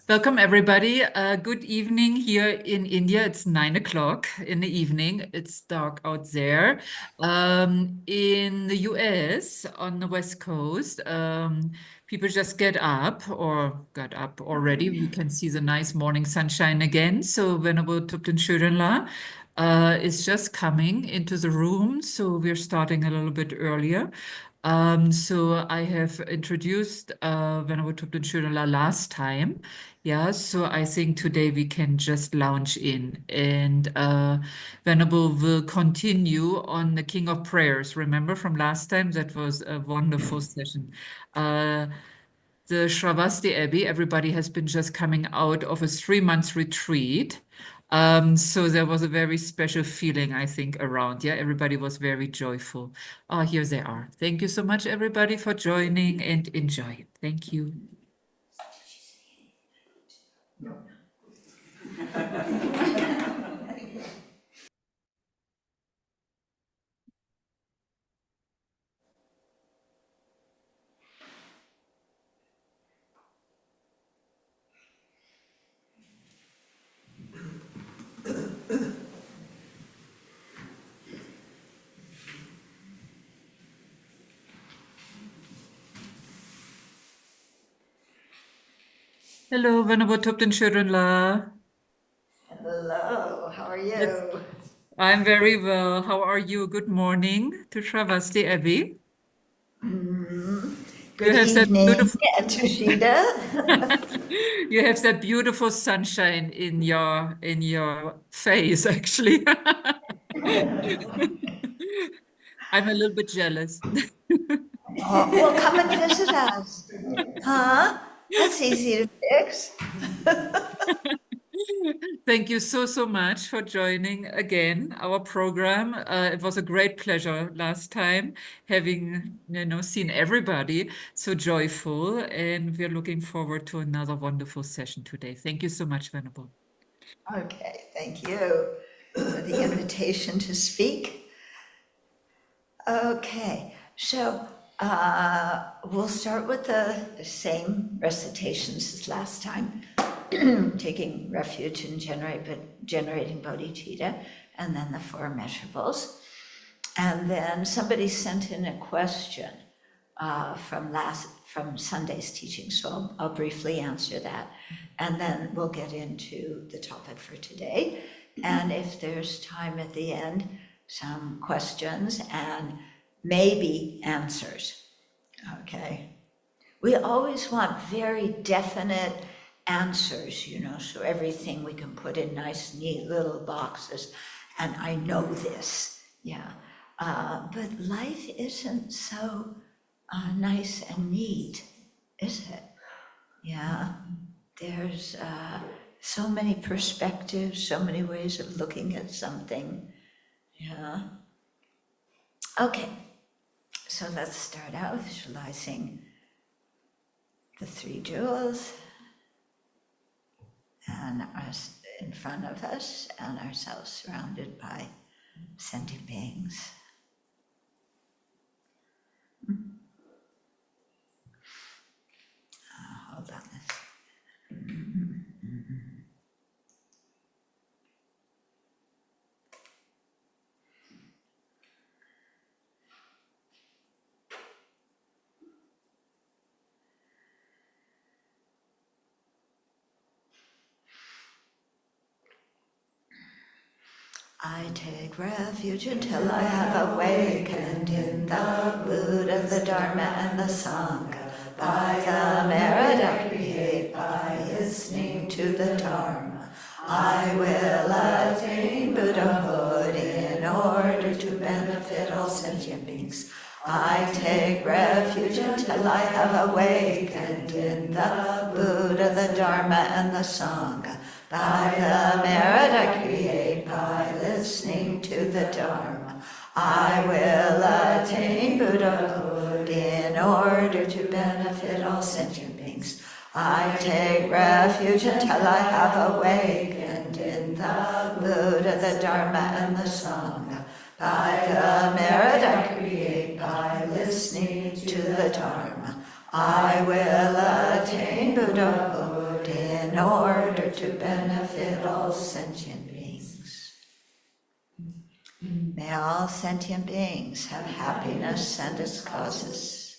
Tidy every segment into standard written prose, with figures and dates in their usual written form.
Welcome, everybody. Good evening here in India. It's 9 o'clock in the evening. It's dark out there. In the US, on the West Coast, people just get up or got up already. We can see the nice morning sunshine again. So Venerable Thubten Chödron is just coming into the room. So we're starting a little bit earlier. So I have introduced Venerable Thubten Chödron last time. Yeah, so I think today we can just launch in and Venerable will continue on the King of Prayers. Remember from last time? That was a wonderful session. The Shravasti Abbey, everybody has been just coming out of a 3 month retreat. So there was a very special feeling, I think, around. Yeah, everybody was very joyful. Here they are. Thank you so much, everybody, for joining and enjoy. Thank you. Hello, Venerable Thubten Chödron. Hello, how are you? Yes. I'm very well. How are you? Good morning to Shravasti Abbey. Good evening, Tushita. You have that beautiful sunshine in your face, actually. I'm a little bit jealous. Well, come and visit us. Huh? That's easy to fix. Thank you so much for joining again our program. It was a great pleasure last time having seen everybody so joyful, and we're looking forward to another wonderful session today. Thank you so much, Venerable. Okay, thank you for the invitation to speak. Okay, so we'll start with the same recitations as last time, taking refuge in generating bodhicitta, and then the four measurables. And then somebody sent in a question from Sunday's teaching, so I'll briefly answer that, and then we'll get into the topic for today. And if there's time at the end, some questions and maybe answers. Okay. We always want very definite answers, so everything we can put in nice, neat little boxes. And I know this, yeah. But life isn't so nice and neat, is it? Yeah. There's so many perspectives, so many ways of looking at something. Yeah. Okay. So let's start out visualizing the three jewels and us in front of us and ourselves surrounded by sentient beings. Hold on a second. I take refuge until I have awakened in the Buddha, the Dharma, and the Sangha, by the merit I create by listening to the Dharma. I will attain Buddhahood in order to benefit all sentient beings. I take refuge until I have awakened in the Buddha, the Dharma, and the Sangha, by the merit I create by listening to the Dharma. I will attain Buddhahood in order to benefit all sentient beings. I take refuge until I have awakened in the Buddha, the Dharma, and the Sangha, by the merit I create by listening to the Dharma. I will attain Buddhahood in in order to benefit all sentient beings. May all sentient beings have happiness and its causes.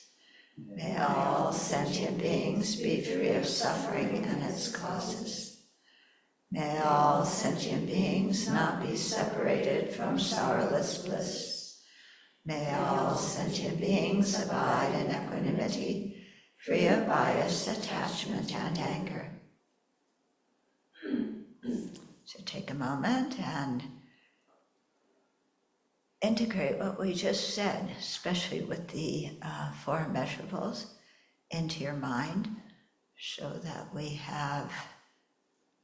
May all sentient beings be free of suffering and its causes. May all sentient beings not be separated from sorrowless bliss. May all sentient beings abide in equanimity, free of bias, attachment, and anger. So take a moment and integrate what we just said, especially with the four immeasurables, into your mind so that we have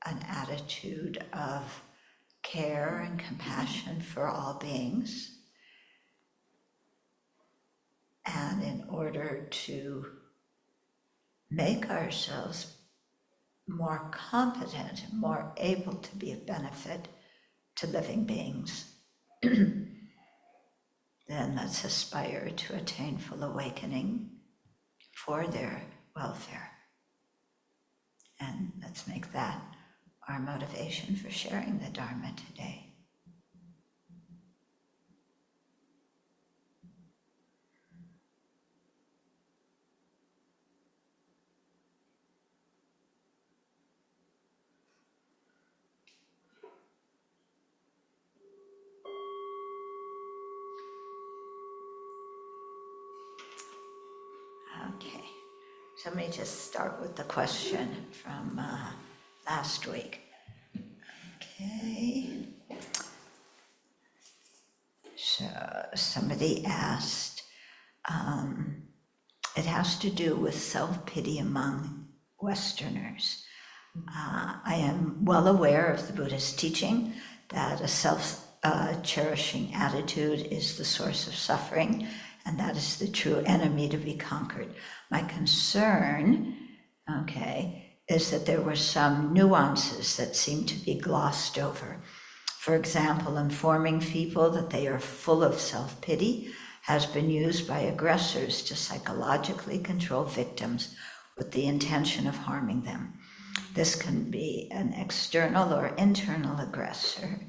an attitude of care and compassion for all beings. And in order to make ourselves more competent, more able to be of benefit to living beings, then let's aspire to attain full awakening for their welfare. And let's make that our motivation for sharing the Dharma today. Okay, so let me just start with the question from last week. Okay, so somebody asked, it has to do with self-pity among Westerners. I am well aware of the Buddhist teaching that a self-cherishing attitude is the source of suffering, and that is the true enemy to be conquered. My concern, is that there were some nuances that seem to be glossed over. For example, informing people that they are full of self-pity has been used by aggressors to psychologically control victims with the intention of harming them. This can be an external or internal aggressor.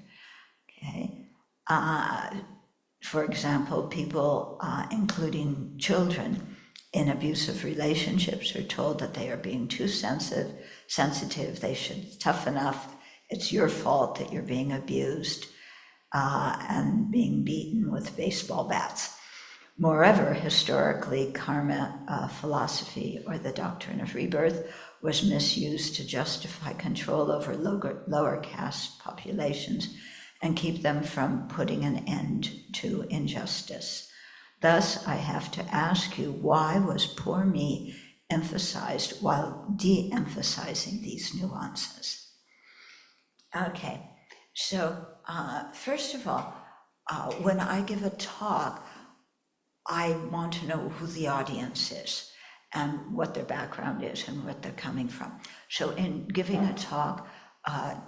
For example, people, including children, in abusive relationships are told that they are being too sensitive, they should toughen up, it's your fault that you're being abused, and being beaten with baseball bats. Moreover, historically, karma philosophy, or the doctrine of rebirth, was misused to justify control over lower caste populations and keep them from putting an end to injustice. Thus, I have to ask you, why was poor me emphasized while de-emphasizing these nuances? Okay, so first of all, when I give a talk, I want to know who the audience is and what their background is and what they're coming from. So in giving a talk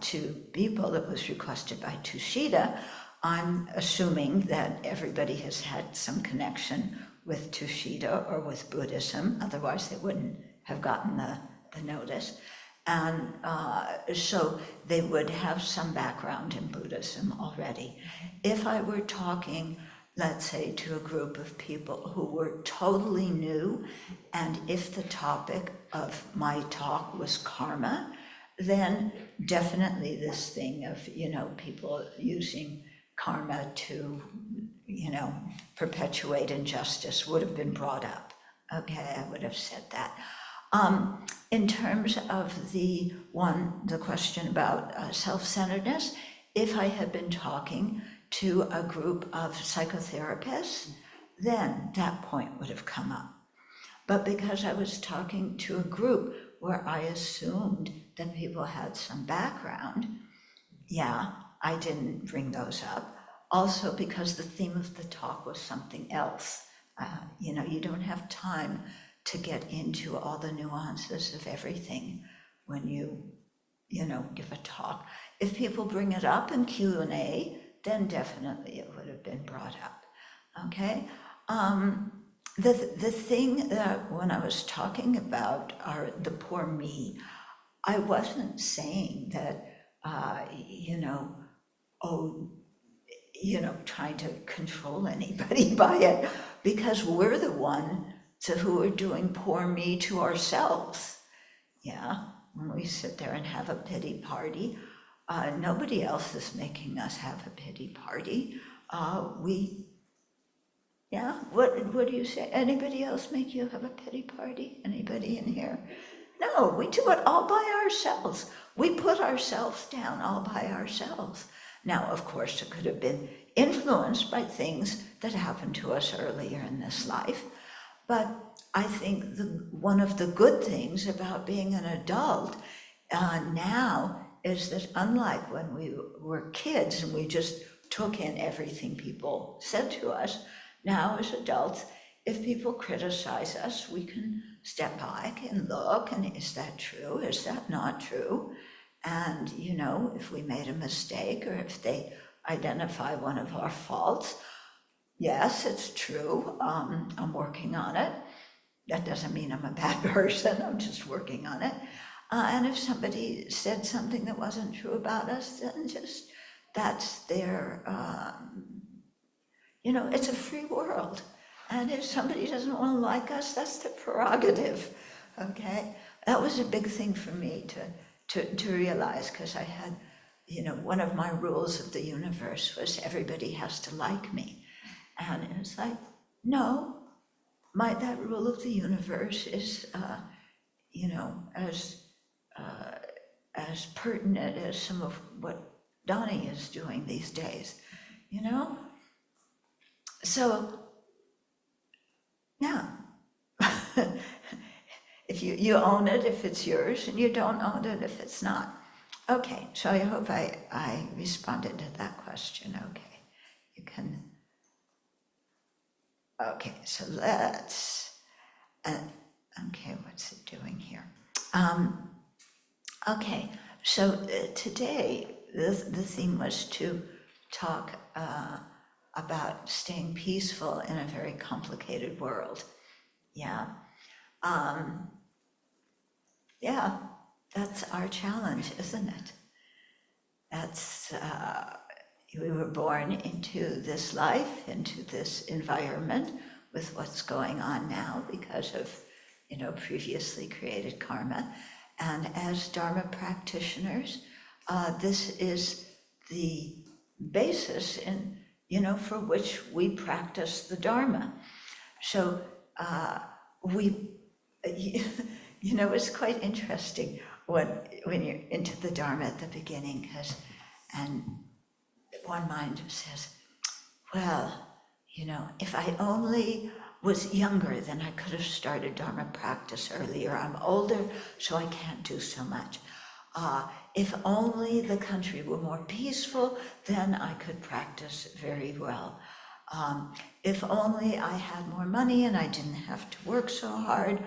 to people that was requested by Tushita, I'm assuming that everybody has had some connection with Tushita or with Buddhism, otherwise they wouldn't have gotten the notice. And so they would have some background in Buddhism already. If I were talking, let's say, to a group of people who were totally new, and if the topic of my talk was karma, then definitely this thing of, people using karma to, perpetuate injustice would have been brought up. Okay, I would have said that. In terms of the question about self-centeredness, if I had been talking to a group of psychotherapists, then that point would have come up. But because I was talking to a group where I assumed that people had some background, I didn't bring those up. Also because the theme of the talk was something else. You don't have time to get into all the nuances of everything when you give a talk. If people bring it up in Q&A, then definitely it would have been brought up, okay? The thing that when I was talking about the poor me, I wasn't saying that, trying to control anybody by it, because we're the ones who are doing poor me to ourselves. Yeah, when we sit there and have a pity party, nobody else is making us have a pity party. What do you say? Anybody else make you have a pity party? Anybody in here? No, we do it all by ourselves. We put ourselves down all by ourselves. Now, of course, it could have been influenced by things that happened to us earlier in this life. But I think one of the good things about being an adult now is that, unlike when we were kids and we just took in everything people said to us, now as adults, if people criticize us, we can step back and look, and is that true? Is that not true? And, if we made a mistake or if they identify one of our faults, yes, it's true, I'm working on it. That doesn't mean I'm a bad person, I'm just working on it. And if somebody said something that wasn't true about us, then just, that's their, it's a free world. And if somebody doesn't want to like us, that's their prerogative, okay? That was a big thing for me to realize, because I had, one of my rules of the universe was everybody has to like me. And it's like, no, that rule of the universe is, as pertinent as some of what Donnie is doing these days, So, yeah. If you own it if it's yours, and you don't own it if it's not. Okay, so I hope I responded to that question. Okay, you can. Okay, so let's. Okay, what's it doing here? Okay, so today the theme was to talk about staying peaceful in a very complicated world. Yeah. Yeah, that's our challenge, isn't it? That's, we were born into this life, into this environment with what's going on now because of, previously created karma. And as Dharma practitioners, this is the basis for which we practice the Dharma. So it's quite interesting when you're into the Dharma at the beginning, and one mind says, well, if I only was younger, then I could have started Dharma practice earlier. I'm older, so I can't do so much. If only the country were more peaceful, then I could practice very well. If only I had more money and I didn't have to work so hard,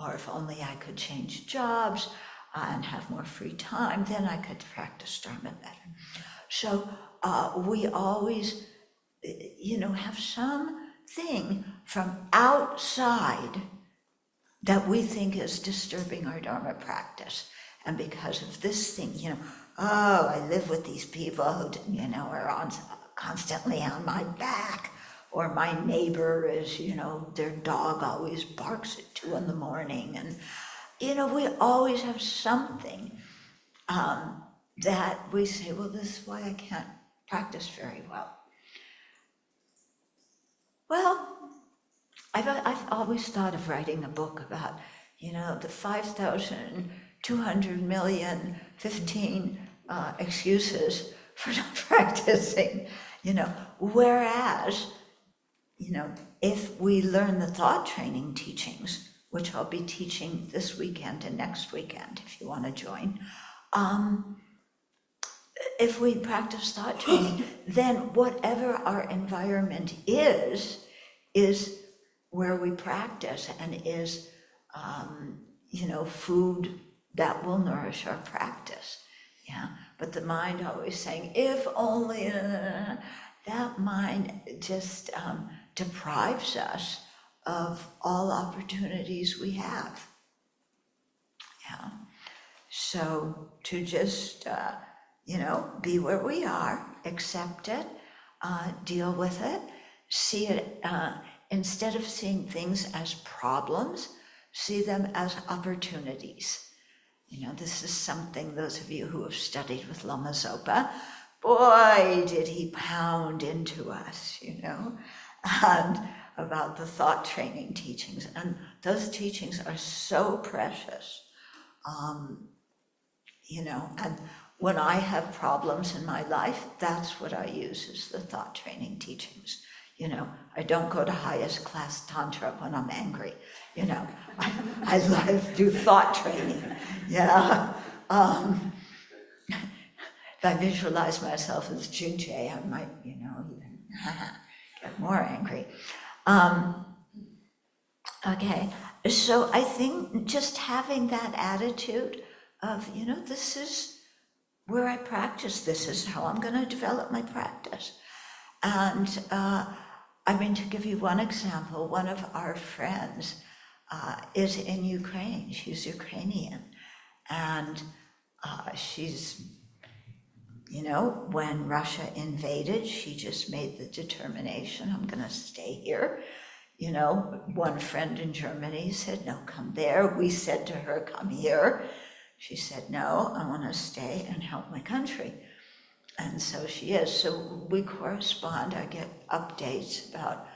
or if only I could change jobs and have more free time, then I could practice Dharma better. So we always, have something from outside that we think is disturbing our Dharma practice. And because of this thing, I live with these people who, are constantly on my back. Or my neighbor is, their dog always barks at 2 a.m. And, we always have something that we say, well, this is why I can't practice very well. Well, I've always thought of writing a book about, the 5,200,000,015 excuses for not practicing, whereas, if we learn the thought training teachings, which I'll be teaching this weekend and next weekend, if you want to join, if we practice thought training, then whatever our environment is where we practice and is, food that will nourish our practice. Yeah, but the mind always saying, if only, that mind just deprives us of all opportunities we have. Yeah. So to just, be where we are, accept it, deal with it, see it, instead of seeing things as problems, see them as opportunities. This is something, those of you who have studied with Lama Zopa, boy, did he pound into us, and about the thought training teachings. And those teachings are so precious, and when I have problems in my life, that's what I use, is the thought training teachings. I don't go to highest class tantra when I'm angry. I do thought training. Yeah. If I visualize myself as Junjie, I might, even get more angry. Okay, so I think just having that attitude of, this is where I practice, this is how I'm going to develop my practice. And to give you one example, one of our friends is in Ukraine. She's Ukrainian. And she's, when Russia invaded, she just made the determination, I'm going to stay here. One friend in Germany said, no, come there. We said to her, come here. She said, no, I want to stay and help my country. And so she is. So we correspond. I get updates about,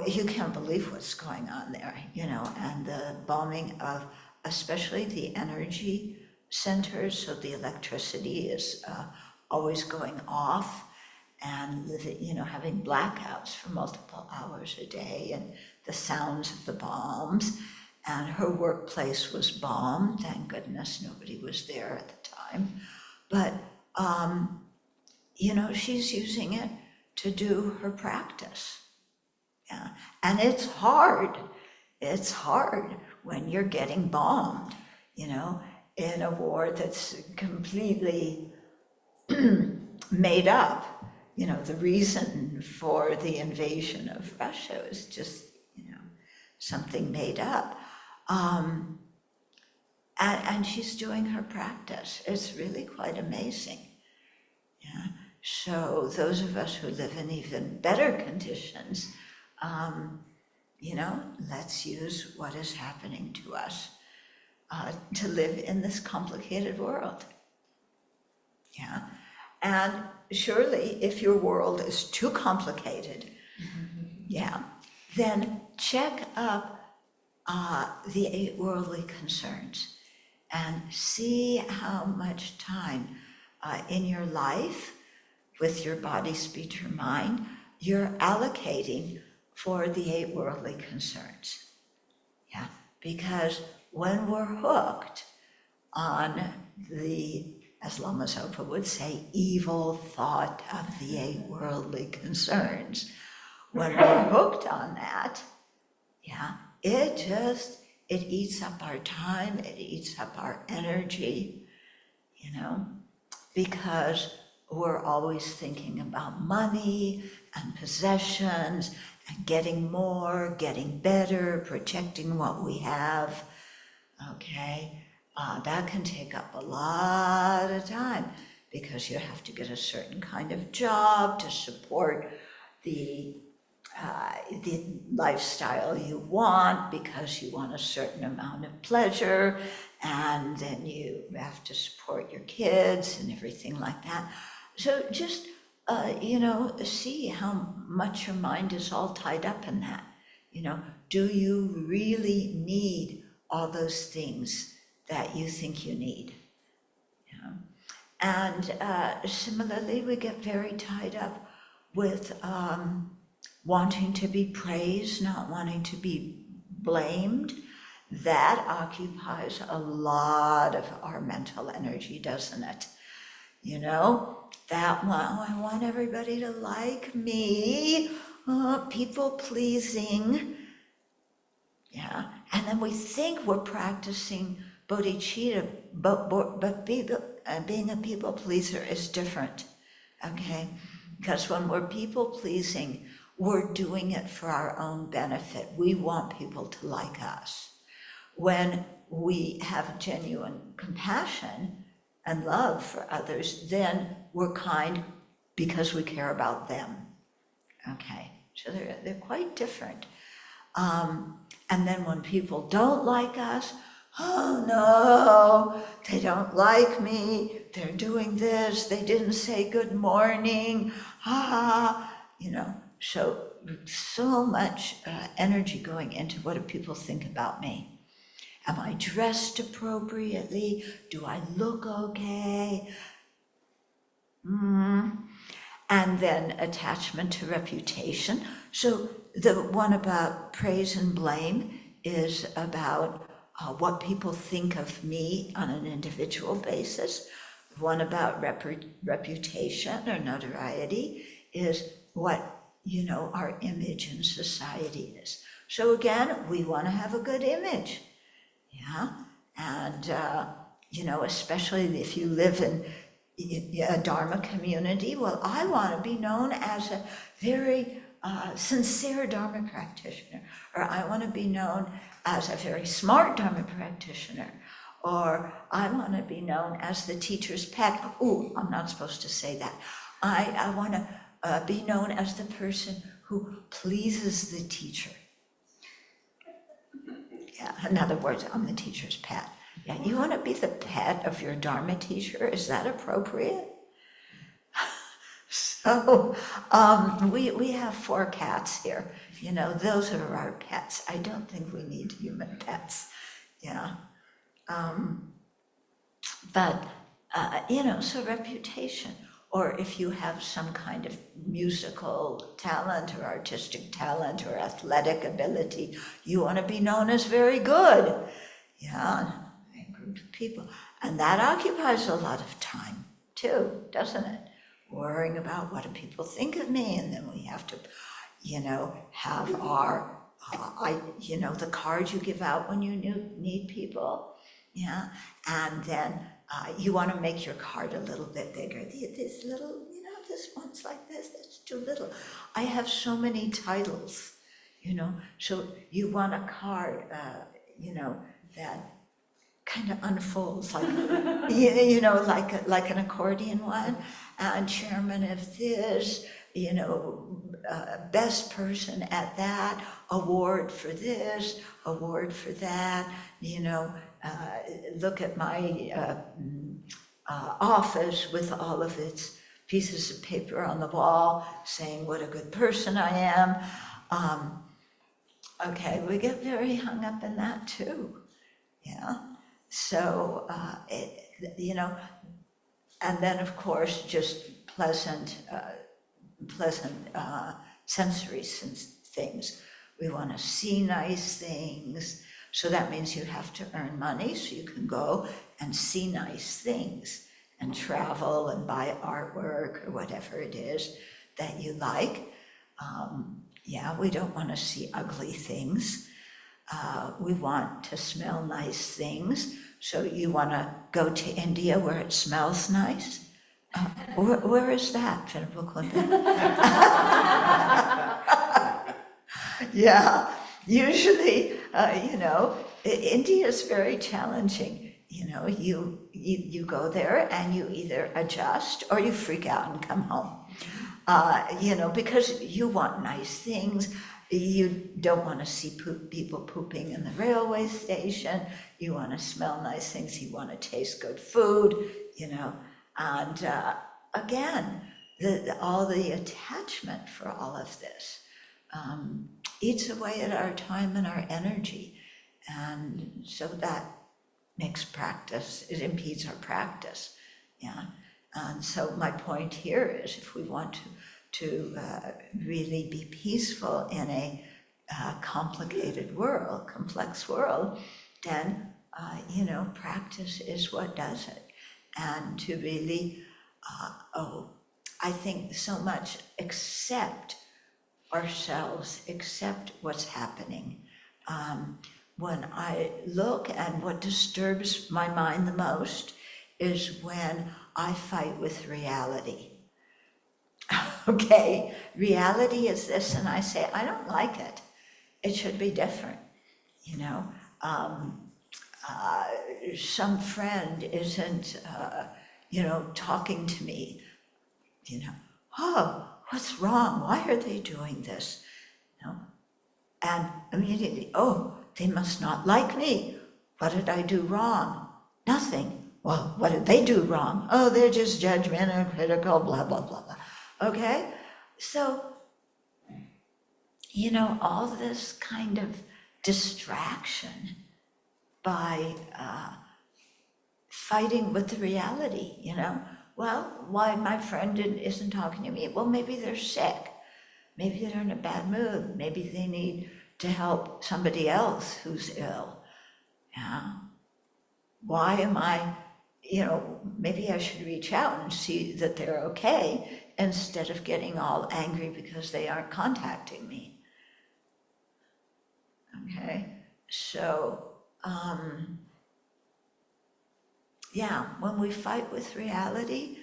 you can't believe what's going on there, and the bombing of especially the energy centers. So the electricity is always going off, and having blackouts for multiple hours a day, and the sounds of the bombs. And her workplace was bombed. Thank goodness nobody was there at the time. But, she's using it to do her practice. Yeah. And it's hard. It's hard when you're getting bombed, in a war that's completely made up. The reason for the invasion of Russia is just, something made up. And she's doing her practice. It's really quite amazing. Yeah. So those of us who live in even better conditions, let's use what is happening to us to live in this complicated world. Yeah. And surely if your world is too complicated, then check up the 8 worldly concerns and see how much time in your life, with your body, speech, or mind, you're allocating for the 8 worldly concerns. Yeah, because when we're hooked on the, as Lama Zopa would say, evil thought of the 8 worldly concerns, when we're hooked on that, it eats up our time, it eats up our energy, because we're always thinking about money and possessions and getting more, getting better, protecting what we have, okay? That can take up a lot of time because you have to get a certain kind of job to support the lifestyle you want, because you want a certain amount of pleasure, and then you have to support your kids and everything like that. So just, see how much your mind is all tied up in that. Do you really need all those things that you think you need? And similarly, we get very tied up with wanting to be praised, not wanting to be blamed. That occupies a lot of our mental energy, doesn't it? That one, I want everybody to like me, people pleasing. Yeah, and then we think we're practicing bodhicitta, but being a people pleaser is different, okay? Because when we're people pleasing, we're doing it for our own benefit. We want people to like us. When we have genuine compassion and love for others, then we're kind because we care about them. Okay, so they're quite different. And then when people don't like us, oh no, they don't like me, they're doing this, they didn't say good morning, so much energy going into what do people think about me. Am I dressed appropriately? Do I look okay? And then attachment to reputation. So the one about praise and blame is about what people think of me on an individual basis. One about reputation or notoriety is what, our image in society is. So again, we want to have a good image. Yeah, and especially if you live in a Dharma community, well, I want to be known as a very sincere Dharma practitioner, or I want to be known as a very smart Dharma practitioner, or I want to be known as the teacher's pet. Ooh, I'm not supposed to say that. I want to be known as the person who pleases the teacher. Yeah, in other words, I'm the teacher's pet. Yeah, you want to be the pet of your Dharma teacher? Is that appropriate? So we have 4 cats here. Those are our pets. I don't think we need human pets. Yeah. So reputation. Or if you have some kind of musical talent or artistic talent or athletic ability, you want to be known as very good. Yeah, a group of people. And that occupies a lot of time too, doesn't it? Worrying about what do people think of me, and then we have to, have our, the cards you give out when you need people. Yeah, and then you want to make your card a little bit bigger. This little, this one's like this, that's too little. I have so many titles, so you want a card, that kind of unfolds like, like an accordion one, and chairman of this, best person at that, award for this, award for that, look at my office with all of its pieces of paper on the wall saying what a good person I am. Okay, we get very hung up in that too. Yeah. So, and then of course, just pleasant sensory things. We want to see nice things. So that means you have to earn money so you can go and see nice things and travel and buy artwork or whatever it is that you like. We don't want to see ugly things. We want to smell nice things. So you want to go to India where it smells nice? Where is that, Venerable Thubten? Yeah, usually, India is very challenging. You go there and you either adjust or you freak out and come home. Because you want nice things. You don't want to see people pooping in the railway station. You want to smell nice things. You want to taste good food, And again, all the attachment for all of this eats away at our time and our energy. And so that makes practice, it impedes our practice. Yeah. And so my point here is if we want to really be peaceful in a complicated world, complex world, then, practice is what does it. And to really, I think so much accept ourselves, accept what's happening. When I look, and what disturbs my mind the most is when I fight with reality. Okay, reality is this, and I say, I don't like it. It should be different, some friend isn't, talking to me, oh, what's wrong? Why are they doing this? And immediately, oh, they must not like me. What did I do wrong? Nothing. Well, what did they do wrong? Oh, they're just judgmental, critical, blah, blah, blah, blah. Okay? So, all this kind of distraction by fighting with the reality, Well, why my friend isn't talking to me? Well, maybe they're sick. Maybe they're in a bad mood. Maybe they need to help somebody else who's ill. Yeah. Why am I, maybe I should reach out and see that they're okay instead of getting all angry because they aren't contacting me. Okay. So, when we fight with reality,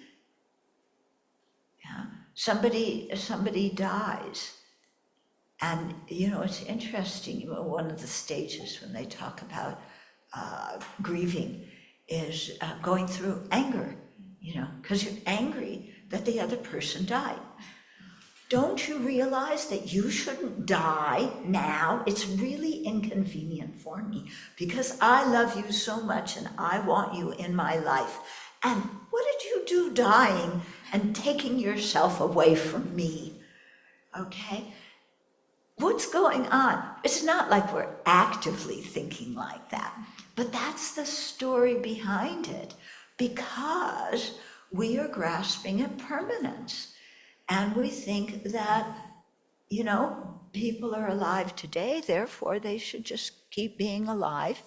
somebody dies. And, it's interesting, one of the stages when they talk about grieving is going through anger, because you're angry that the other person died. Don't you realize that you shouldn't die now? It's really inconvenient for me because I love you so much and I want you in my life. And what did you do dying and taking yourself away from me? Okay? What's going on? It's not like we're actively thinking like that, but that's the story behind it because we are grasping at permanence. And we think that, people are alive today, therefore they should just keep being alive.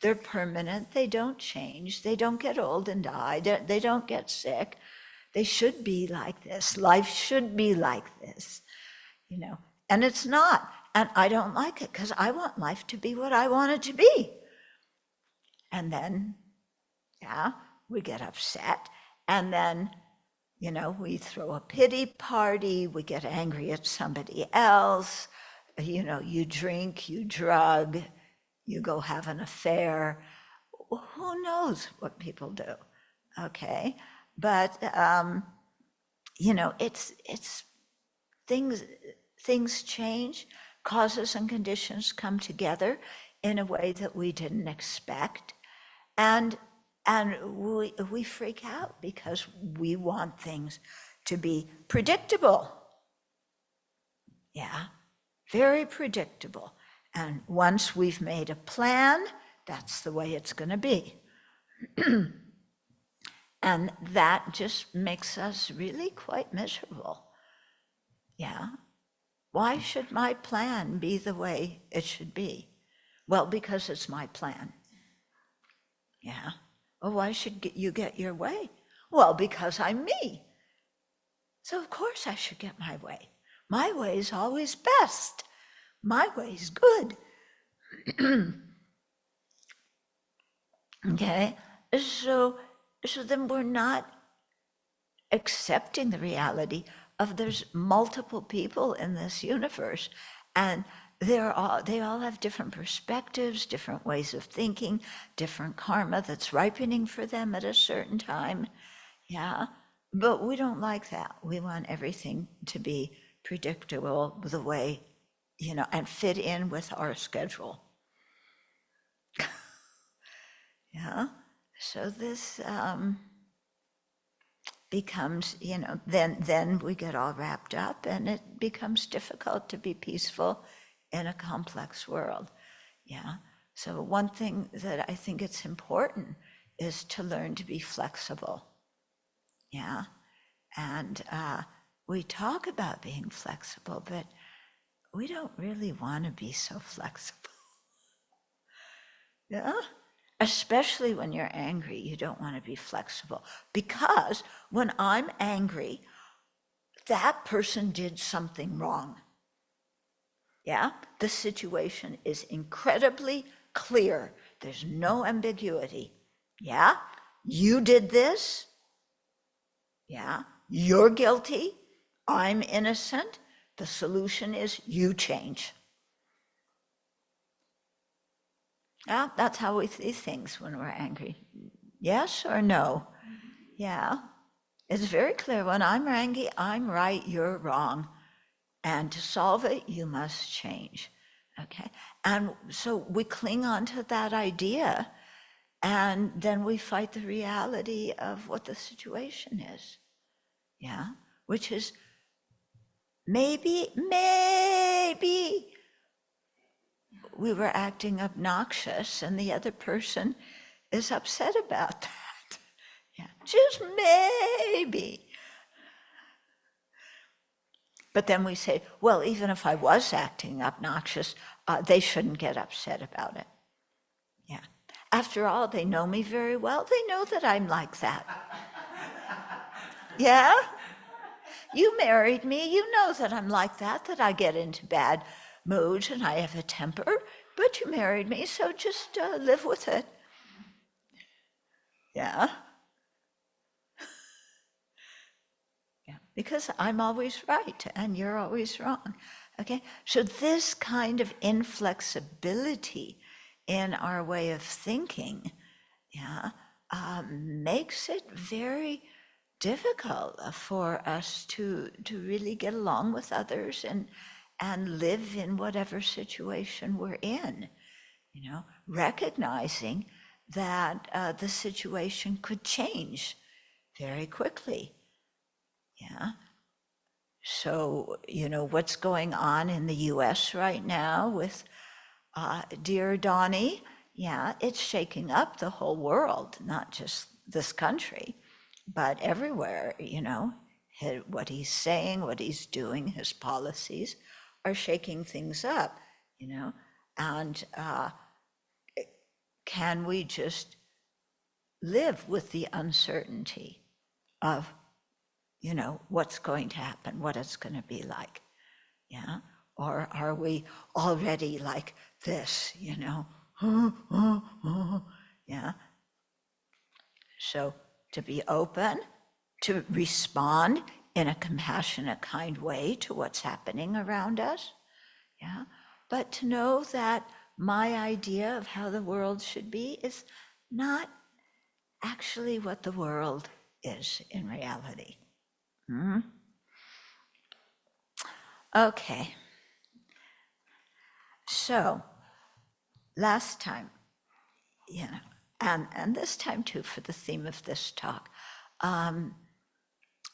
They're permanent, they don't change, they don't get old and die, they don't get sick. They should be like this, life should be like this, And it's not, and I don't like it because I want life to be what I want it to be. And then, we get upset, and then we throw a pity party, we get angry at somebody else, you drink, you drug, you go have an affair. Who knows what people do, okay? But, it's things change, causes and conditions come together in a way that we didn't expect. And we freak out because we want things to be predictable. Yeah, very predictable. And once we've made a plan, that's the way it's going to be. And that just makes us really quite miserable. Yeah. Why should my plan be the way it should be? Well, because it's my plan. Yeah. Well, why should you get your way? Well, because I'm me. So of course I should get my way. My way is always best. My way is good. Okay? So then we're not accepting the reality of there's multiple people in this universe, and they all have different perspectives, different ways of thinking, different karma that's ripening for them at a certain time. Yeah, but we don't like that. We want everything to be predictable the way, and fit in with our schedule. Yeah, so this becomes, then we get all wrapped up, and it becomes difficult to be peaceful in a complex world. Yeah. So one thing that I think it's important is to learn to be flexible. Yeah. And we talk about being flexible, but we don't really want to be so flexible. Yeah. Especially when you're angry, you don't want to be flexible. Because when I'm angry, that person did something wrong. Yeah, the situation is incredibly clear. There's no ambiguity. Yeah, you did this. Yeah, you're guilty. I'm innocent. The solution is you change. Yeah, that's how we see things when we're angry. Yes or no? Yeah. It's very clear. When I'm angry, I'm right, you're wrong. And to solve it, you must change. Okay? And so we cling on to that idea, and then we fight the reality of what the situation is. Yeah? Which is maybe we were acting obnoxious and the other person is upset about that. Yeah, just maybe. But then we say, well, even if I was acting obnoxious, they shouldn't get upset about it. Yeah. After all, they know me very well. They know that I'm like that. Yeah? You married me. You know that I'm like that I get into bad moods and I have a temper. But you married me, so just live with it. Yeah? Yeah, because I'm always right and you're always wrong. Okay, so this kind of inflexibility in our way of thinking, yeah, makes it very difficult for us to really get along with others and live in whatever situation we're in. You know, recognizing that the situation could change very quickly. Yeah. So, you know, what's going on in the US right now with Dear Donnie? Yeah, it's shaking up the whole world, not just this country, but everywhere, you know. What he's saying, what he's doing, his policies are shaking things up, you know. And can we just live with the uncertainty of, you know, what's going to happen, what it's going to be like? Yeah? Or are we already like this, you know? Yeah? So to be open, to respond in a compassionate, kind way to what's happening around us. Yeah? But to know that my idea of how the world should be is not actually what the world is in reality. Okay. So last time, you know, and this time too, for the theme of this talk,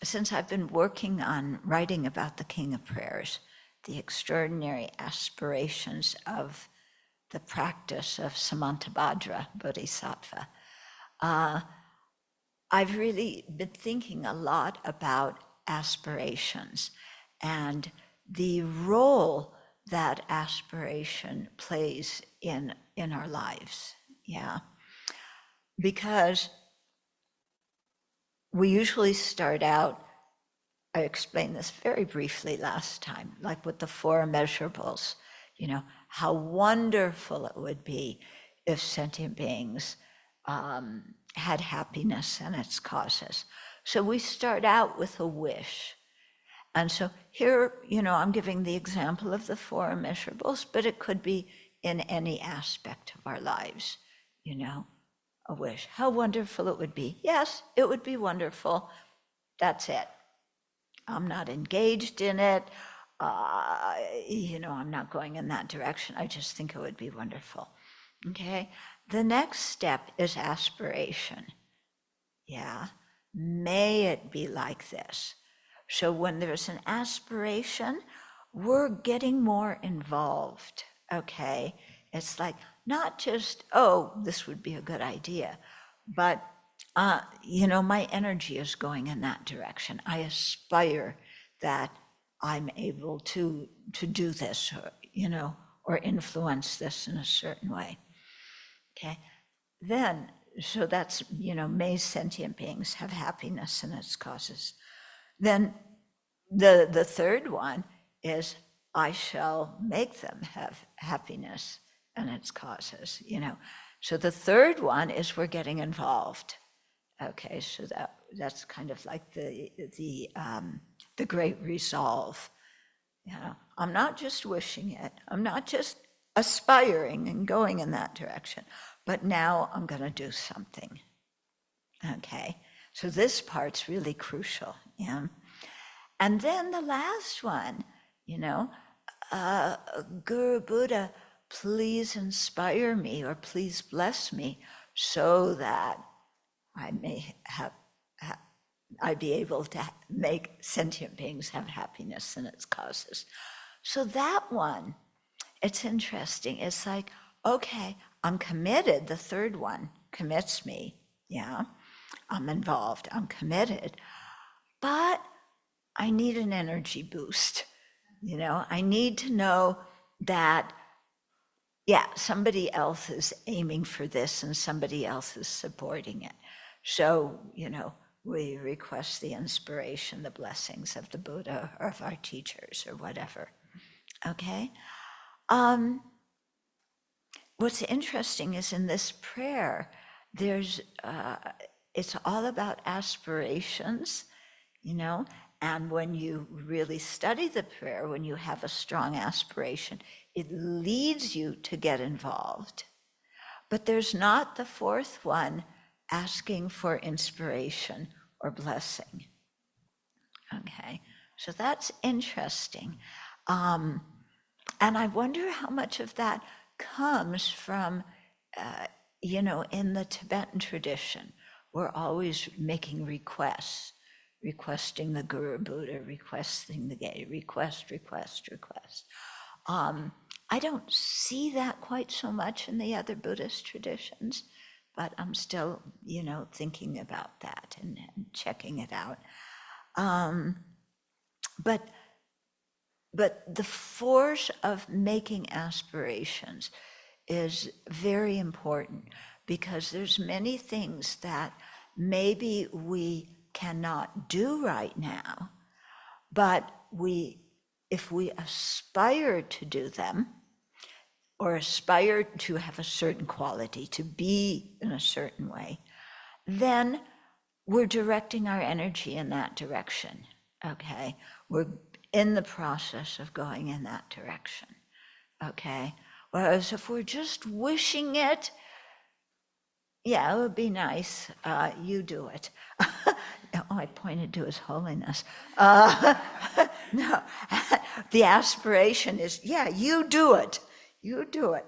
since I've been working on writing about the King of Prayers, the extraordinary aspirations of the practice of Samantabhadra Bodhisattva, I've really been thinking a lot about aspirations and the role that aspiration plays in our lives. Yeah. Because we usually start out, I explained this very briefly last time, like with the four immeasurables, you know, how wonderful it would be if sentient beings had happiness and its causes. So we start out with a wish. And so here, you know, I'm giving the example of the four immeasurables, but it could be in any aspect of our lives, you know, a wish. How wonderful it would be. Yes, it would be wonderful. That's it. I'm not engaged in it. You know, I'm not going in that direction. I just think it would be wonderful. Okay. The next step is aspiration. Yeah. May it be like this. So when there's an aspiration, we're getting more involved. Okay. It's like not just, oh, this would be a good idea, but you know, my energy is going in that direction. I aspire that I'm able to do this, or, you know, or influence this in a certain way. Okay. Then, so that's, you know, may sentient beings have happiness and its causes. Then the third one is I shall make them have happiness and its causes, you know. So the third one is we're getting involved. Okay, so that's kind of like the great resolve. You know, I'm not just wishing it. I'm not just aspiring and going in that direction. But now I'm going to do something. Okay, so this part's really crucial. Yeah. And then the last one, Guru Buddha, please inspire me or please bless me so that I may I'd be able to make sentient beings have happiness and its causes. So that one, it's interesting. It's like, okay, I'm committed. The third one commits me. Yeah, I'm involved. I'm committed. But I need an energy boost. I need to know that, yeah, somebody else is aiming for this and somebody else is supporting it. So, we request the inspiration, the blessings of the Buddha or of our teachers or whatever. Okay? What's interesting is in this prayer, it's all about aspirations, and when you really study the prayer, when you have a strong aspiration, it leads you to get involved. But there's not the fourth one, asking for inspiration or blessing. Okay, so that's interesting. And I wonder how much of that comes from, in the Tibetan tradition. We're always making requests, requesting the Guru Buddha, requesting the gay, request. I don't see that quite so much in the other Buddhist traditions, but I'm still, thinking about that and checking it out. But the force of making aspirations is very important, because there's many things that maybe we cannot do right now, but if we aspire to do them, or aspire to have a certain quality, to be in a certain way, then we're directing our energy in that direction, okay? We're in the process of going in that direction, okay? Whereas if we're just wishing it, yeah, it would be nice, you do it. Oh, I pointed to His Holiness. No, the aspiration is, yeah, you do it. You do it.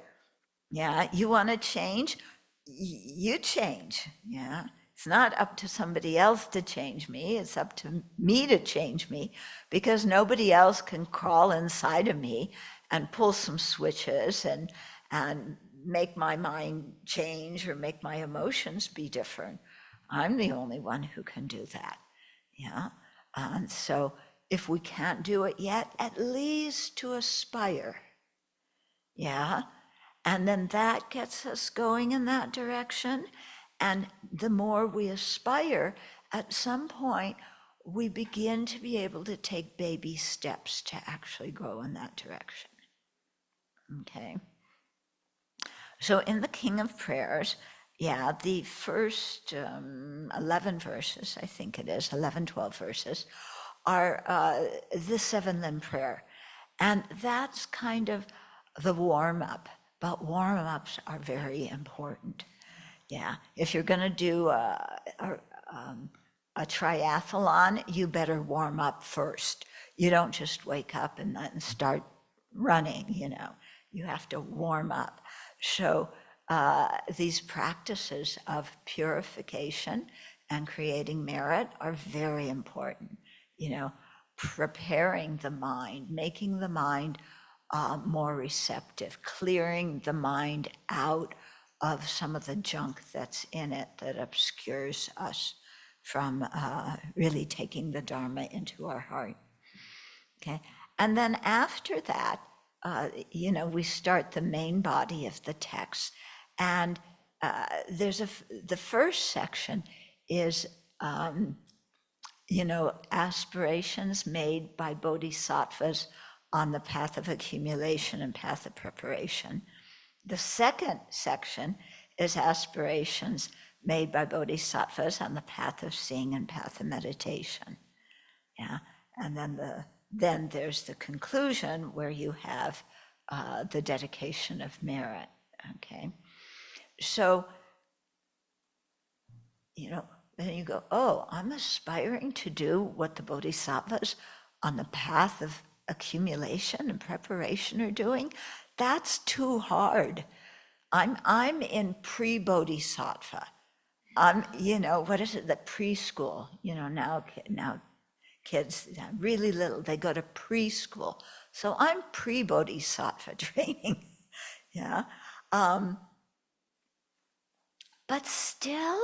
Yeah, you want to change? You change. Yeah, it's not up to somebody else to change me. It's up to me to change me, because nobody else can crawl inside of me and pull some switches and make my mind change or make my emotions be different. I'm the only one who can do that. Yeah, and so if we can't do it yet, at least to aspire. Yeah, and then that gets us going in that direction. And the more we aspire, at some point, we begin to be able to take baby steps to actually go in that direction. Okay. So in the King of Prayers, yeah, the first 11 verses, I think it is, 11, 12 verses, are the 7 limb prayer. And that's kind of the warm-up, but warm-ups are very important. Yeah, if you're going to do a triathlon, you better warm up first. You don't just wake up and then start running, You have to warm up. So these practices of purification and creating merit are very important. Preparing the mind, making the mind more receptive, clearing the mind out of some of the junk that's in it that obscures us from really taking the Dharma into our heart. Okay, and then after that, we start the main body of the text, and the first section is aspirations made by bodhisattvas on the path of accumulation and path of preparation. The second section is aspirations made by bodhisattvas on the path of seeing and path of meditation. Yeah, and then there's the conclusion where you have the dedication of merit, okay? So, then you go, oh, I'm aspiring to do what the bodhisattvas on the path of accumulation and preparation are doing. That's too hard. I'm in pre-bodhisattva. I'm, what is it, the preschool, now kids, really little, they go to preschool. So I'm pre-bodhisattva training, yeah. But still,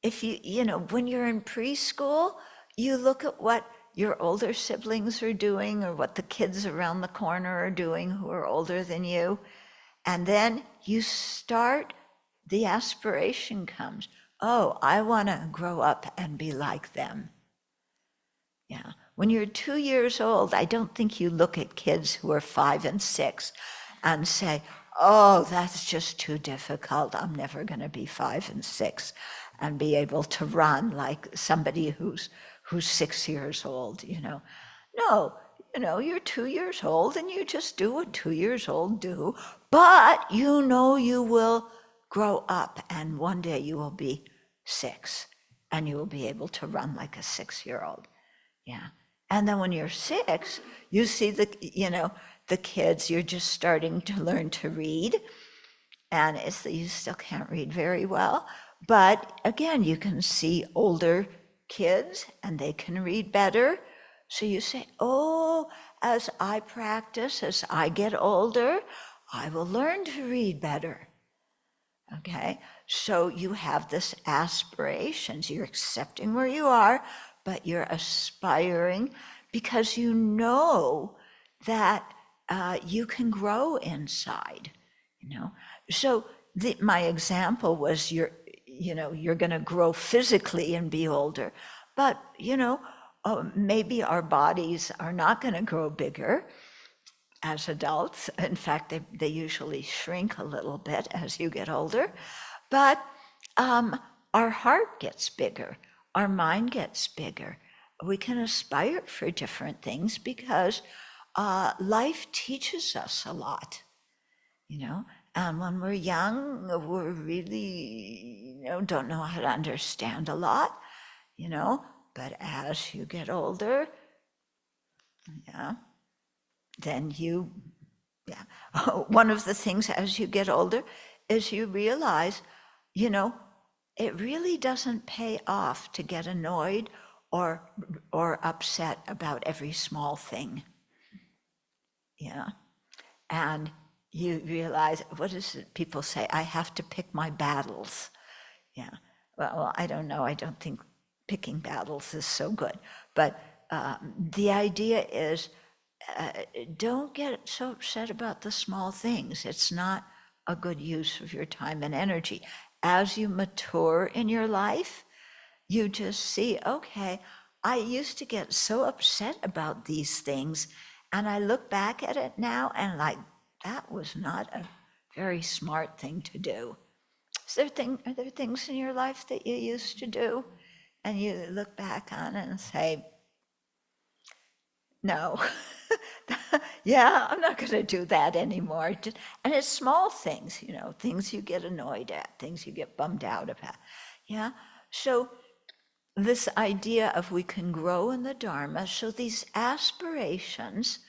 if when you're in preschool, you look at what your older siblings are doing or what the kids around the corner are doing who are older than you, and then you start, the aspiration comes, oh, I want to grow up and be like them. Yeah. When you're 2 years old, I don't think you look at kids who are 5 and 6 and say, oh, that's just too difficult. I'm never going to be 5 and 6 and be able to run like somebody who's 6 years old, No, you're 2 years old and you just do what 2 years old do, but you will grow up and one day you will be 6 and you will be able to run like a 6-year-old. Yeah. And then when you're 6, you see the kids, you're just starting to learn to read. And you still can't read very well. But again, you can see older kids and they can read better. So you say, oh, as I practice, as I get older, I will learn to read better. Okay? So you have this aspirations. You're accepting where you are, but you're aspiring because you know that you can grow inside, So my example was you're going to grow physically and be older, but maybe our bodies are not going to grow bigger as adults. In fact, they usually shrink a little bit as you get older, but our heart gets bigger, our mind gets bigger. We can aspire for different things because life teaches us a lot, and when we're young, we're really, don't know how to understand a lot, but as you get older, then one of the things as you get older is you realize, it really doesn't pay off to get annoyed or upset about every small thing. Yeah. And you realize, what is it people say? I have to pick my battles. Yeah. Well, I don't know. I don't think picking battles is so good. But the idea is, don't get so upset about the small things. It's not a good use of your time and energy. As you mature in your life, you just see, okay, I used to get so upset about these things, and I look back at it now and that was not a very smart thing to do. Are there things in your life that you used to do and you look back on it and say, no, yeah, I'm not going to do that anymore. And it's small things, things you get annoyed at, things you get bummed out about. Yeah. So this idea of we can grow in the Dharma, so these aspirations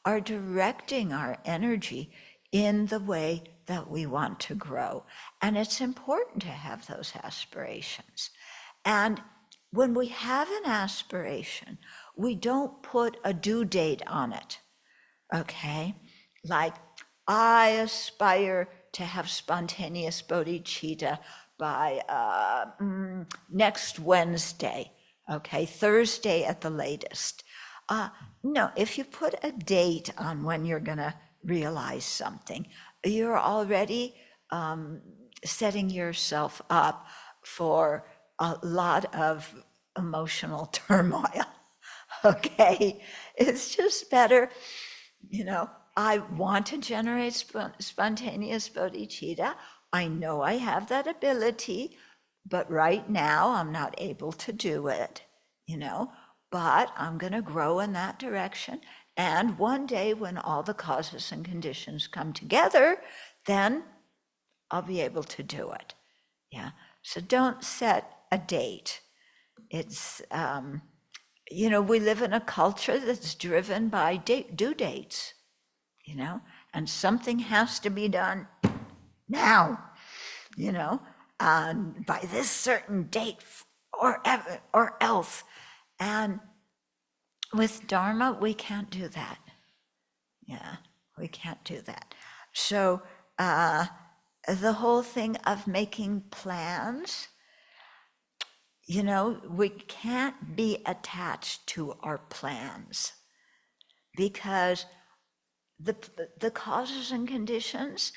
are directing our energy in the way that we want to grow. And it's important to have those aspirations. And when we have an aspiration, we don't put a due date on it, okay? Like, I aspire to have spontaneous bodhicitta by next Wednesday, okay, Thursday at the latest. No, if you put a date on when you're going to realize something, you're already setting yourself up for a lot of emotional turmoil, okay? It's just better, I want to generate spontaneous bodhicitta. I know I have that ability, but right now I'm not able to do it, but I'm going to grow in that direction. And one day when all the causes and conditions come together, then I'll be able to do it. Yeah. So don't set a date. It's, we live in a culture that's driven by due dates, and something has to be done now, by this certain date or else. And with Dharma, we can't do that. Yeah, we can't do that. So the whole thing of making plans, we can't be attached to our plans because the causes and conditions,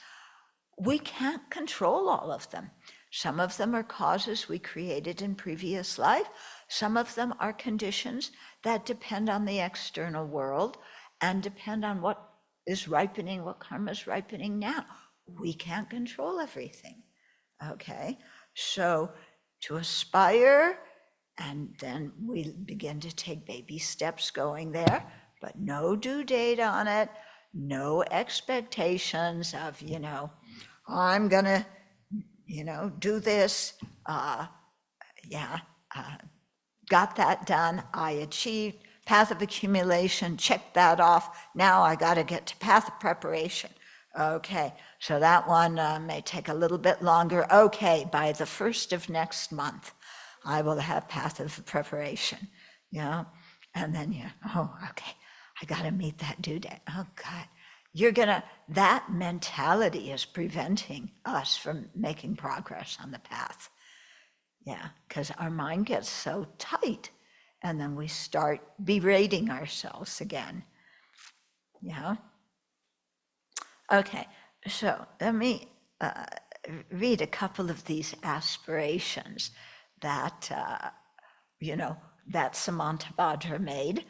we can't control all of them. Some of them are causes we created in previous life. Some of them are conditions that depend on the external world and depend on what is ripening, what karma is ripening now. We can't control everything, okay? So to aspire, and then we begin to take baby steps going there, but no due date on it, no expectations of, I'm gonna, do this, got that done, I achieved path of accumulation, check that off, now I gotta get to path of preparation. Okay, so that one may take a little bit longer. Okay, by the 1st of next month, I will have path of preparation, and then okay, I gotta meet that due date. Oh God, that mentality is preventing us from making progress on the path. Yeah, because our mind gets so tight, and then we start berating ourselves again. Yeah. Okay, so let me read a couple of these aspirations that, that Samantabhadra made,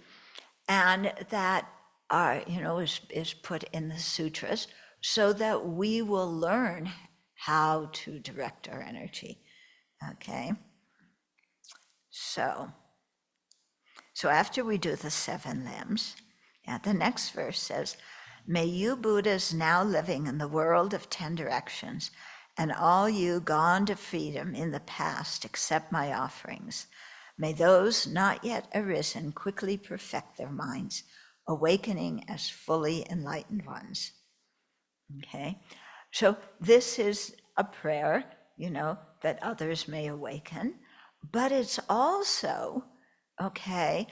and that are, is put in the sutras so that we will learn how to direct our energy. Okay, so after we do the 7 limbs, the next verse says, may you Buddhas now living in the world of 10 directions, and all you gone to freedom in the past accept my offerings. May those not yet arisen quickly perfect their minds, awakening as fully enlightened ones. Okay, so this is a prayer, that others may awaken, but it's also, an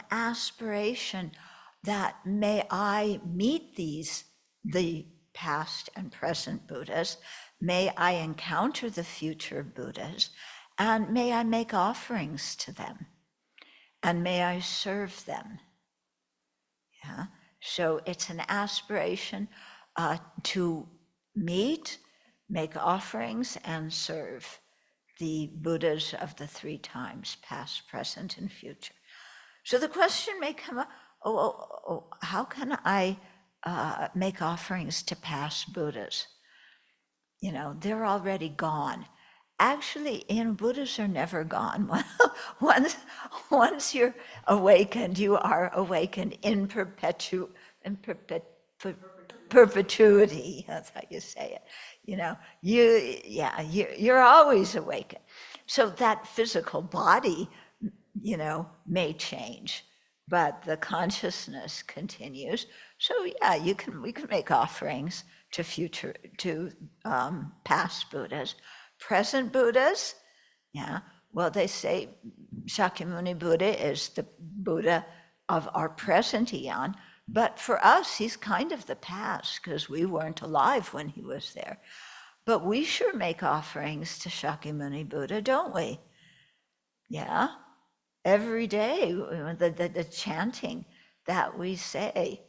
aspiration that may I meet the past and present Buddhas, may I encounter the future Buddhas, and may I make offerings to them, and may I serve them. Yeah, so it's an aspiration to meet, make offerings, and serve the Buddhas of the 3 times, past, present, and future. So the question may come up, how can I make offerings to past Buddhas? They're already gone. Actually, Buddhas are never gone. Once you're awakened, you are awakened in perpetuity. That's how you say it. You're always awakened. So that physical body, may change, but the consciousness continues. So we can make offerings to past Buddhas. Present Buddhas, they say Shakyamuni Buddha is the Buddha of our present eon, but for us, he's kind of the past because we weren't alive when he was there. But we sure make offerings to Shakyamuni Buddha, don't we? Yeah, every day, the chanting that we say,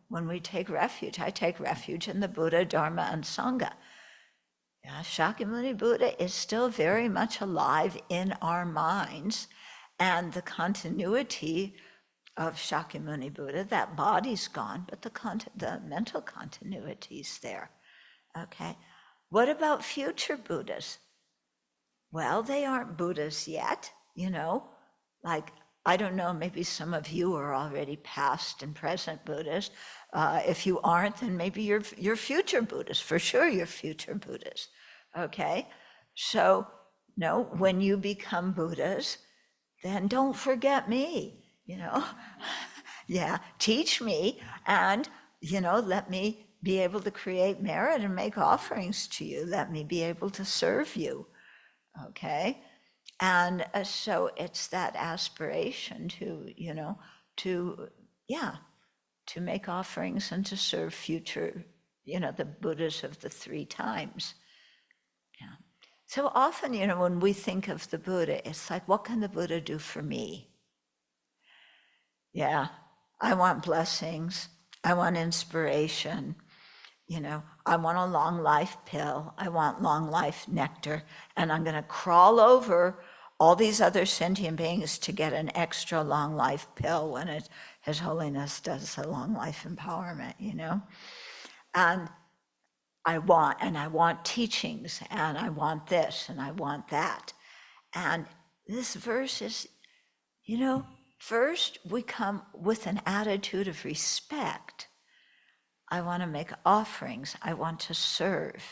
when we take refuge. I take refuge in the Buddha, Dharma, and Sangha. Shakyamuni Buddha is still very much alive in our minds, and the continuity of Shakyamuni Buddha, that body's gone, but the mental continuity is there. Okay, what about future Buddhas? Well, they aren't Buddhas yet, like I don't know, maybe some of you are already past and present Buddhists. If you aren't, then maybe you're future Buddhists, for sure you're future Buddhists, okay? So, no, when you become Buddhas, then don't forget me, Yeah, teach me and, let me be able to create merit and make offerings to you. Let me be able to serve you, okay? And so it's that aspiration to make offerings and to serve future, the Buddhas of the three times. Yeah. So often, when we think of the Buddha, it's like, what can the Buddha do for me? Yeah, I want blessings. I want inspiration. I want a long life pill. I want long life nectar. And I'm going to crawl over all these other sentient beings to get an extra long life pill when His Holiness does the long life empowerment, And I want teachings, and I want this, and I want that. And this verse is, first we come with an attitude of respect. I want to make offerings. I want to serve.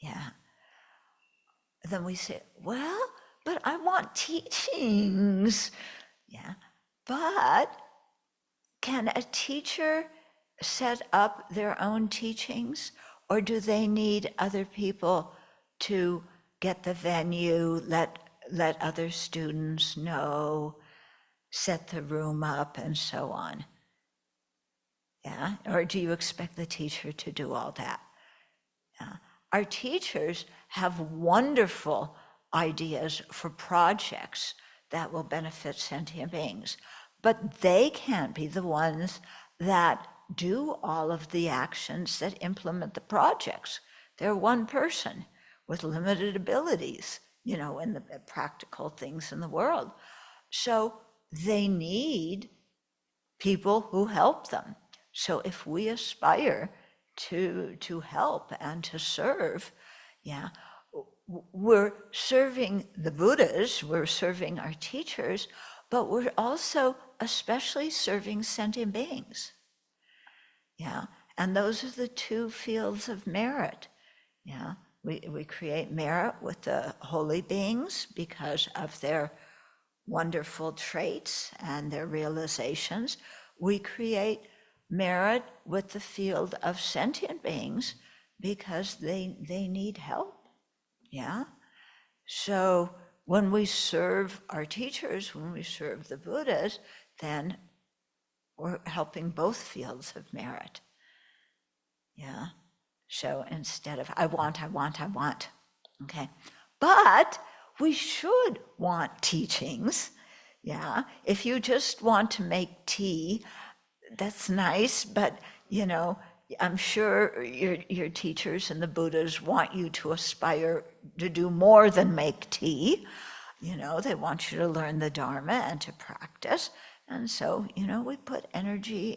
Yeah. Then we say, well, but I want teachings. Yeah. But can a teacher set up their own teachings, or do they need other people to get the venue, let other students know, set the room up, and so on? Yeah. Or do you expect the teacher to do all that? Yeah. Our teachers have wonderful ideas for projects that will benefit sentient beings, but they can't be the ones that do all of the actions that implement the projects. They're one person with limited abilities, in the practical things in the world. So they need people who help them. So if we aspire to help and to serve, yeah, we're serving the Buddhas, we're serving our teachers, but we're also especially serving sentient beings. Yeah, and those are the two fields of merit. Yeah, we create merit with the holy beings because of their wonderful traits and their realizations. We create merit with the field of sentient beings because they need help. Yeah. So when we serve our teachers, when we serve the Buddhas, then we're helping both fields of merit. Yeah. So instead of I want, okay. But we should want teachings. Yeah. If you just want to make tea, that's nice, but I'm sure your teachers and the Buddhas want you to aspire to do more than make tea. They want you to learn the Dharma and to practice. And so, we put energy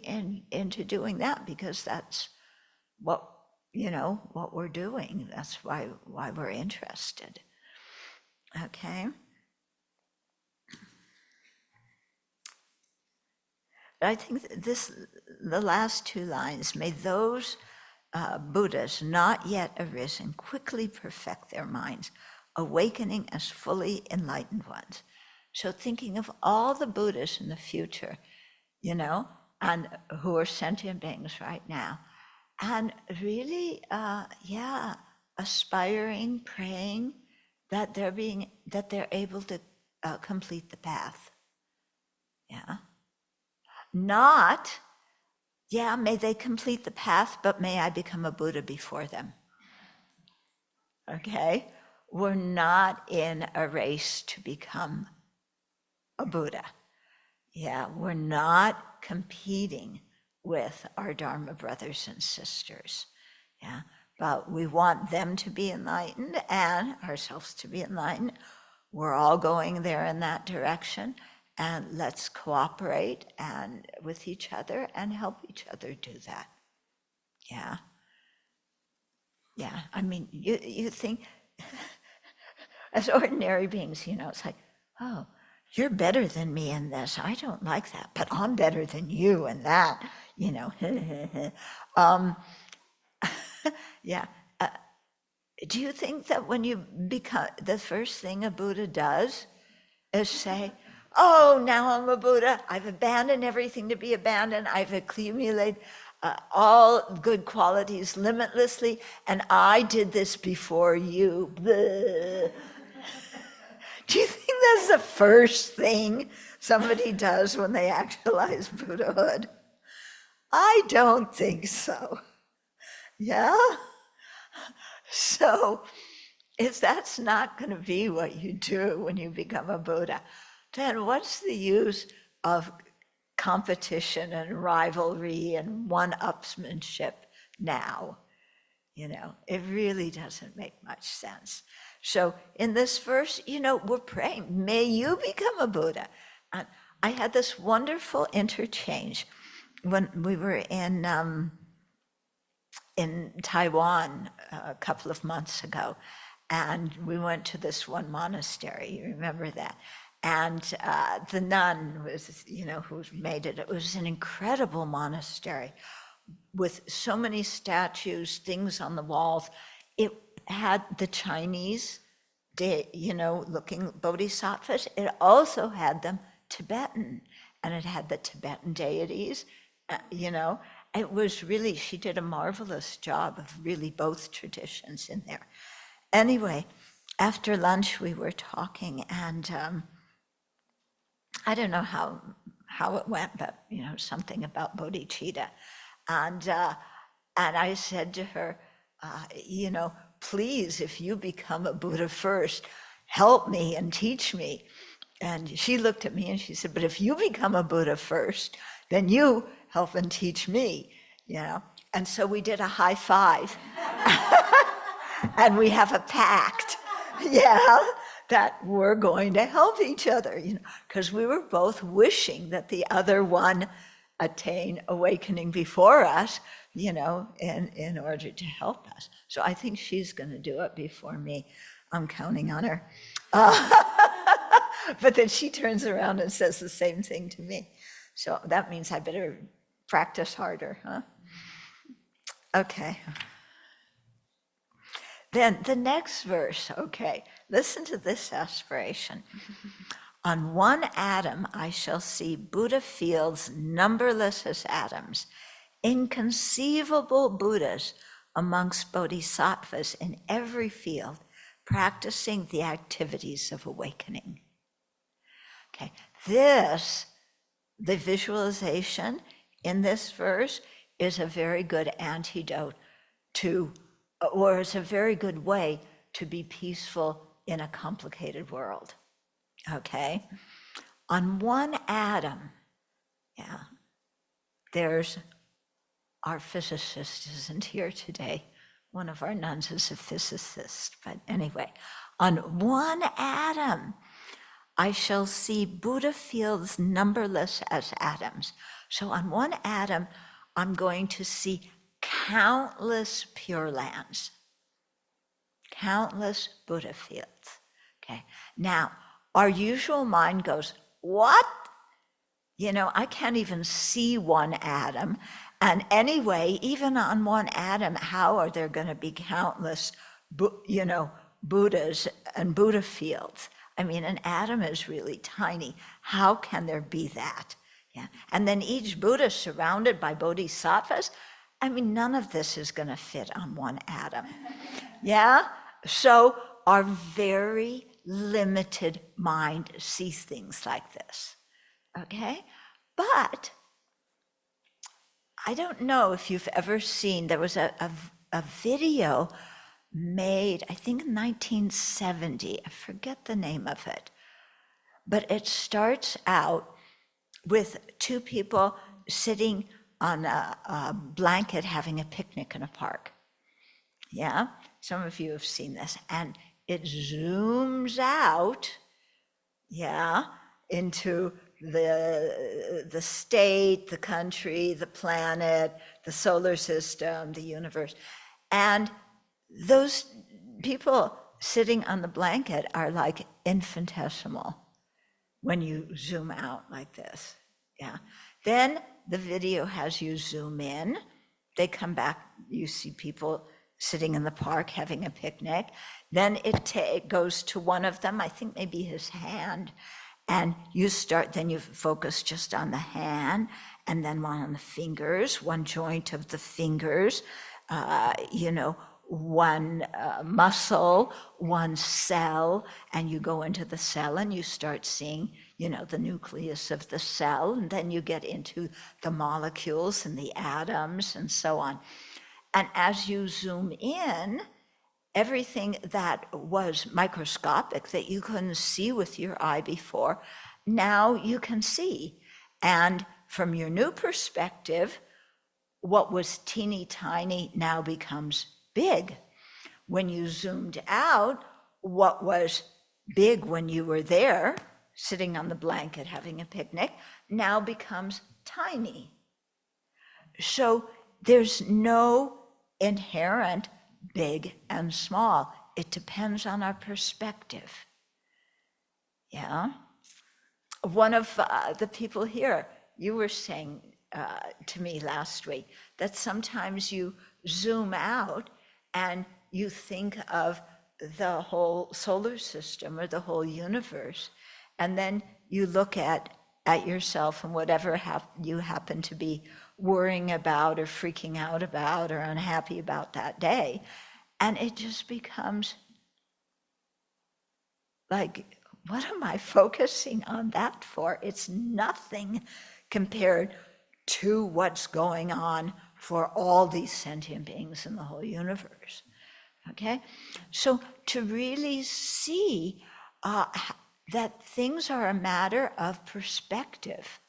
into doing that because that's what we're doing. That's why we're interested. Okay. I think the last two lines, may those Buddhas not yet arisen quickly perfect their minds, awakening as fully enlightened ones. So thinking of all the Buddhas in the future, and who are sentient beings right now, and really, aspiring, praying that they're able to complete the path. Yeah. Not, may they complete the path, but may I become a Buddha before them. Okay? We're not in a race to become a Buddha. Yeah, we're not competing with our Dharma brothers and sisters. Yeah, but we want them to be enlightened and ourselves to be enlightened. We're all going there in that direction, and let's cooperate and with each other and help each other do that. Yeah. Yeah, I mean, you think, as ordinary beings, it's like, oh, you're better than me in this. I don't like that, but I'm better than you in that, you know. Yeah. Do you think that when you become, the first thing a Buddha does is say, oh, now I'm a Buddha. I've abandoned everything to be abandoned. I've accumulated all good qualities limitlessly, and I did this before you. Bleh. Do you think that's the first thing somebody does when they actualize Buddhahood? I don't think so. Yeah? So if that's not going to be what you do when you become a Buddha, then what's the use of competition and rivalry and one-upsmanship now? You know, it really doesn't make much sense. So in this verse, you know, we're praying, may you become a Buddha. And I had this wonderful interchange when we were in Taiwan a couple of months ago. And we went to this one monastery, you remember that? And the nun was, you know, who made it. It was an incredible monastery with so many statues, things on the walls. It had the Chinese, you know, looking bodhisattvas. It also had them Tibetan, and it had the Tibetan deities, you know. It was really, she did a marvelous job of really both traditions in there. Anyway, after lunch we were talking, and I don't know how it went, but you know, something about bodhicitta. And I said to her, you know, please, if you become a Buddha first, help me and teach me. And she looked at me and she said, but if you become a Buddha first, then you help and teach me, you know. And so we did a high five. And we have a pact, yeah, that we're going to help each other, you know, because we were both wishing that the other one attain awakening before us, you know, in order to help us. So I think she's going to do it before me. I'm counting on her. But then she turns around and says the same thing to me. So that means I better practice harder, huh? Okay. Then the next verse, okay, listen to this aspiration. On one atom I shall see Buddha fields numberless as atoms, inconceivable Buddhas amongst bodhisattvas in every field, practicing the activities of awakening. Okay, this, the visualization in this verse is a very good antidote to, or it's a very good way to be peaceful in a complicated world, okay? On one atom, yeah, there's, our physicist isn't here today. One of our nuns is a physicist, but anyway, on one atom, I shall see Buddha fields numberless as atoms. So on one atom, I'm going to see countless pure lands, countless Buddha fields. Okay. Now, our usual mind goes, what? You know, I can't even see one atom. And anyway, even on one atom, how are there going to be countless, you know, Buddhas and Buddha fields? I mean, an atom is really tiny. How can there be that? Yeah. And then each Buddha surrounded by bodhisattvas. I mean, none of this is going to fit on one atom. Yeah? So our very limited mind sees things like this. Okay? But I don't know if you've ever seen, there was a video made, I think in 1970, I forget the name of it, but it starts out with two people sitting on a blanket having a picnic in a park. Yeah, some of you have seen this, and it zooms out, yeah, into the state, the country, the planet, the solar system, the universe. And those people sitting on the blanket are like infinitesimal. when you zoom out like this. Yeah. Then the video has you zoom in. They come back, you see people sitting in the park having a picnic. Then it goes to one of them, I think maybe his hand, and you focus just on the hand, and then one on the fingers, one joint of the fingers, one muscle, one cell, and you go into the cell and you start seeing, the nucleus of the cell, and then you get into the molecules and the atoms and so on. And as you zoom in, everything that was microscopic that you couldn't see with your eye before, now you can see. And from your new perspective, what was teeny tiny now becomes big. When you zoomed out, what was big when you were there, sitting on the blanket having a picnic, now becomes tiny. So there's no inherent big and small. It depends on our perspective. Yeah. One of the people here, you were saying to me last week that sometimes you zoom out and you think of the whole solar system or the whole universe, and then you look at yourself and whatever you happen to be worrying about or freaking out about or unhappy about that day, and it just becomes like, what am I focusing on that for? It's nothing compared to what's going on for all these sentient beings in the whole universe. Okay? So to really see that things are a matter of perspective,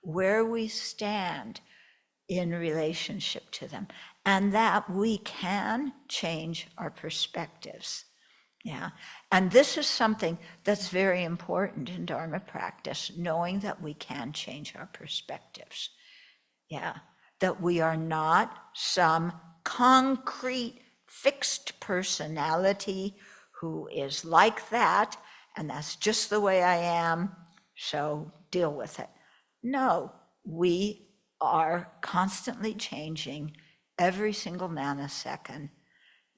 where we stand in relationship to them, and that we can change our perspectives. Yeah, and this is something that's very important in Dharma practice, knowing that we can change our perspectives. Yeah, that we are not some concrete, fixed personality who is like that, and that's just the way I am, so deal with it. No, we are constantly changing every single nanosecond.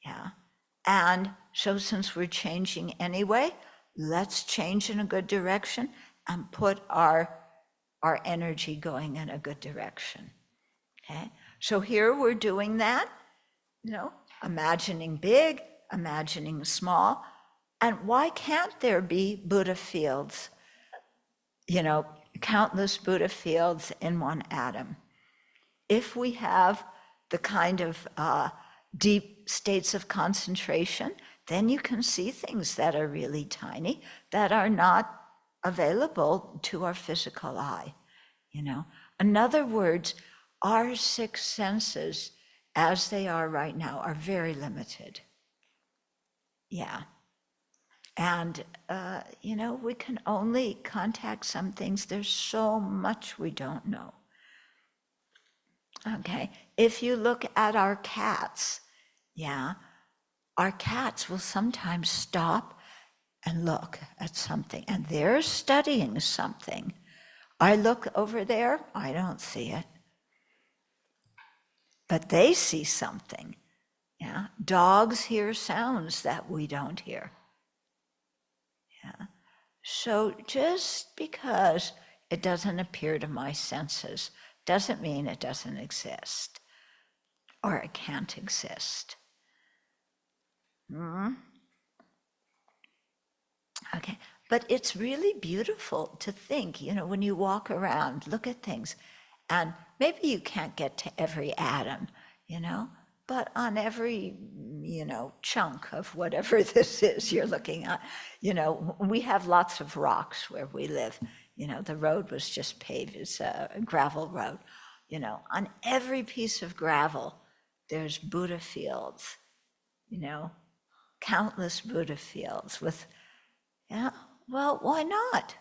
Yeah. And so since we're changing anyway, let's change in a good direction and put our energy going in a good direction. Okay? So here we're doing that, imagining big, imagining small. And why can't there be Buddha fields? Countless Buddha fields in one atom. If we have the kind of deep states of concentration, then you can see things that are really tiny that are not available to our physical eye. In other words, our six senses, as they are right now, are very limited. Yeah. And, we can only contact some things. There's so much we don't know. Okay, if you look at our cats, our cats will sometimes stop and look at something, and they're studying something. I look over there, I don't see it. But they see something. Yeah, dogs hear sounds that we don't hear. Yeah, so just because it doesn't appear to my senses doesn't mean it doesn't exist or it can't exist. Okay, but it's really beautiful to think, when you walk around, look at things, and maybe you can't get to every atom, but on every, chunk of whatever this is you're looking at, we have lots of rocks where we live. The road was just paved, it's a gravel road. On every piece of gravel, there's Buddha fields, countless Buddha fields with, well, why not?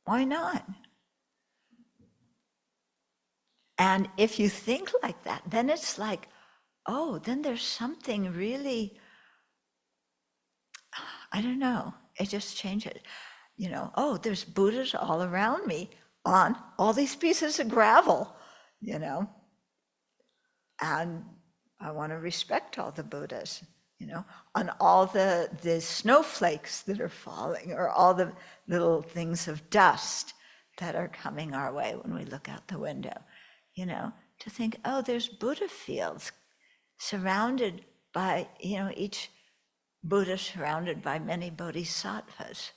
Why not? And if you think like that, then it's like, oh, then there's something really, I don't know, it just changes. Oh, there's Buddhas all around me on all these pieces of gravel, and I want to respect all the Buddhas, on all the snowflakes that are falling, or all the little things of dust that are coming our way when we look out the window, to think, oh, there's Buddha fields surrounded by, each Buddha surrounded by many bodhisattvas.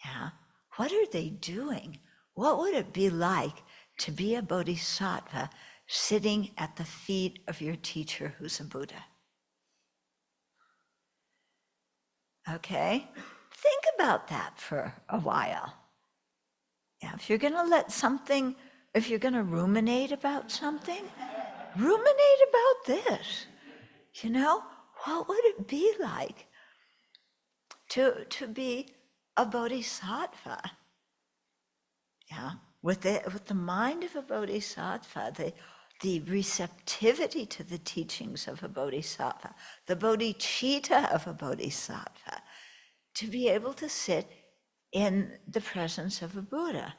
Yeah, what are they doing? What would it be like to be a bodhisattva sitting at the feet of your teacher who's a Buddha? Okay, think about that for a while. Yeah, if you're going to ruminate about something, ruminate about this. What would it be like to be a bodhisattva? Yeah, with the mind of a bodhisattva, the receptivity to the teachings of a bodhisattva, the bodhicitta of a bodhisattva, to be able to sit in the presence of a Buddha.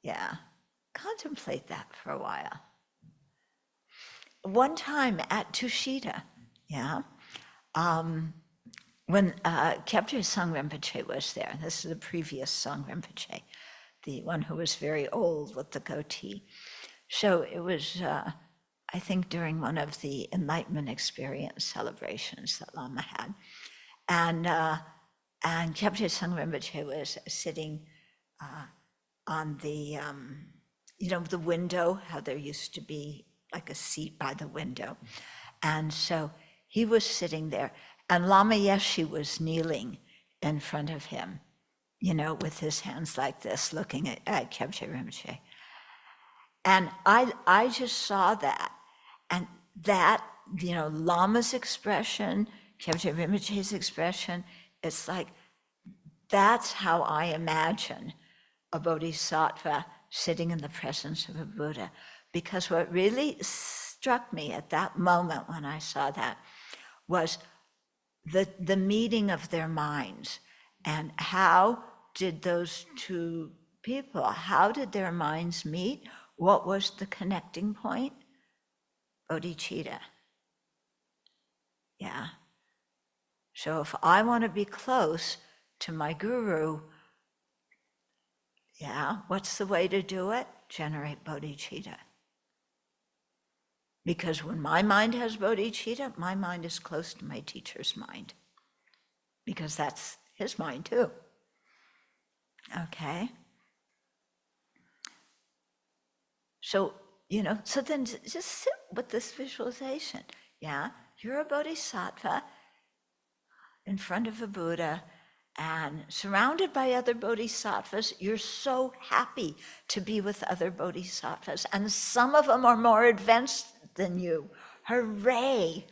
Yeah, contemplate that for a while. One time at Tushita, when Kyabje Sangye Rinpoche was there, this is the previous Sangye Rinpoche, the one who was very old with the goatee. So it was, I think, during one of the Enlightenment Experience celebrations that Lama had. And Kyabje Sangye Rinpoche was sitting on the, the window, how there used to be like a seat by the window. And so he was sitting there, and Lama Yeshe was kneeling in front of him, with his hands like this, looking at Kyabje Rinpoche. And I just saw that, and that, Lama's expression, Kyabje Rinpoche's expression, it's like, that's how I imagine a bodhisattva sitting in the presence of a Buddha. Because what really struck me at that moment when I saw that was the meeting of their minds. And how did those two people, how did their minds meet? What was the connecting point? Bodhicitta. Yeah. So if I want to be close to my guru, what's the way to do it? Generate bodhicitta. Because when my mind has bodhicitta, my mind is close to my teacher's mind. Because that's his mind too. Okay? So, so then just sit with this visualization. Yeah? You're a bodhisattva in front of a Buddha and surrounded by other bodhisattvas. You're so happy to be with other bodhisattvas, and some of them are more advanced than you. Hooray!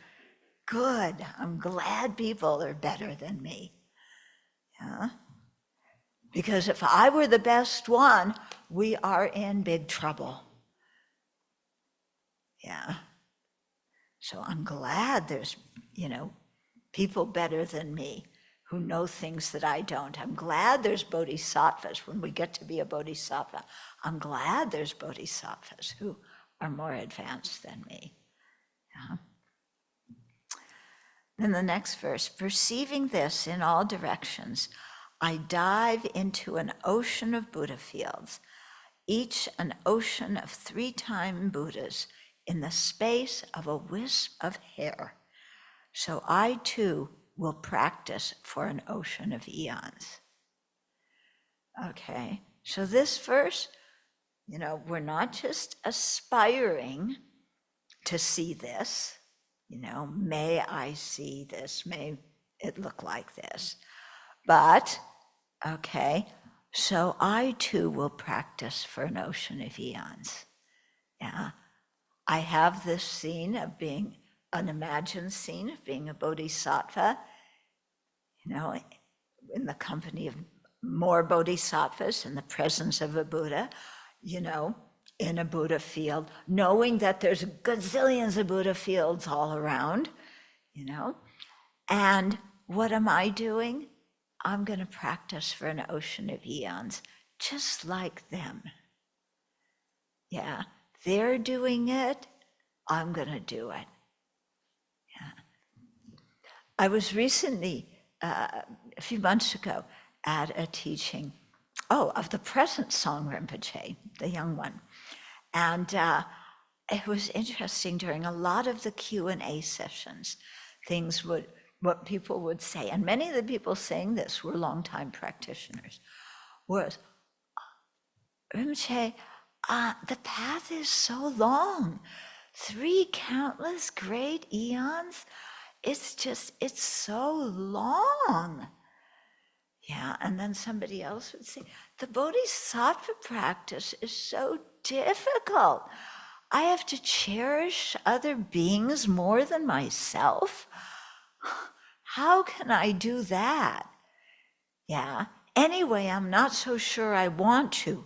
Good. I'm glad people are better than me. Yeah? Because if I were the best one, we are in big trouble. Yeah. So I'm glad there's, people better than me who know things that I don't. I'm glad there's bodhisattvas. When we get to be a bodhisattva, I'm glad there's bodhisattvas who are more advanced than me. Yeah. Then the next verse, perceiving this in all directions, I dive into an ocean of Buddha fields, each an ocean of 3-time Buddhas in the space of a wisp of hair. So I too will practice for an ocean of eons. Okay, so this verse, we're not just aspiring to see this, may I see this, may it look like this. But, okay, so I too will practice for an ocean of eons. Yeah, I have this scene of being, an imagined scene of being a bodhisattva, in the company of more bodhisattvas, in the presence of a Buddha, in a Buddha field, knowing that there's gazillions of Buddha fields all around, you know? And what am I doing? I'm going to practice for an ocean of eons, just like them. Yeah, they're doing it, I'm going to do it. Yeah. I was recently, a few months ago, at a teaching, of the present Song Rinpoche, the young one. And it was interesting during a lot of the Q&A sessions, what people would say, and many of the people saying this were longtime practitioners, was, Rinpoche, the path is so long, 3 countless great eons, it's so long. Yeah, and then somebody else would say, the bodhisattva practice is so difficult. I have to cherish other beings more than myself. How can I do that? Yeah, anyway, I'm not so sure I want to.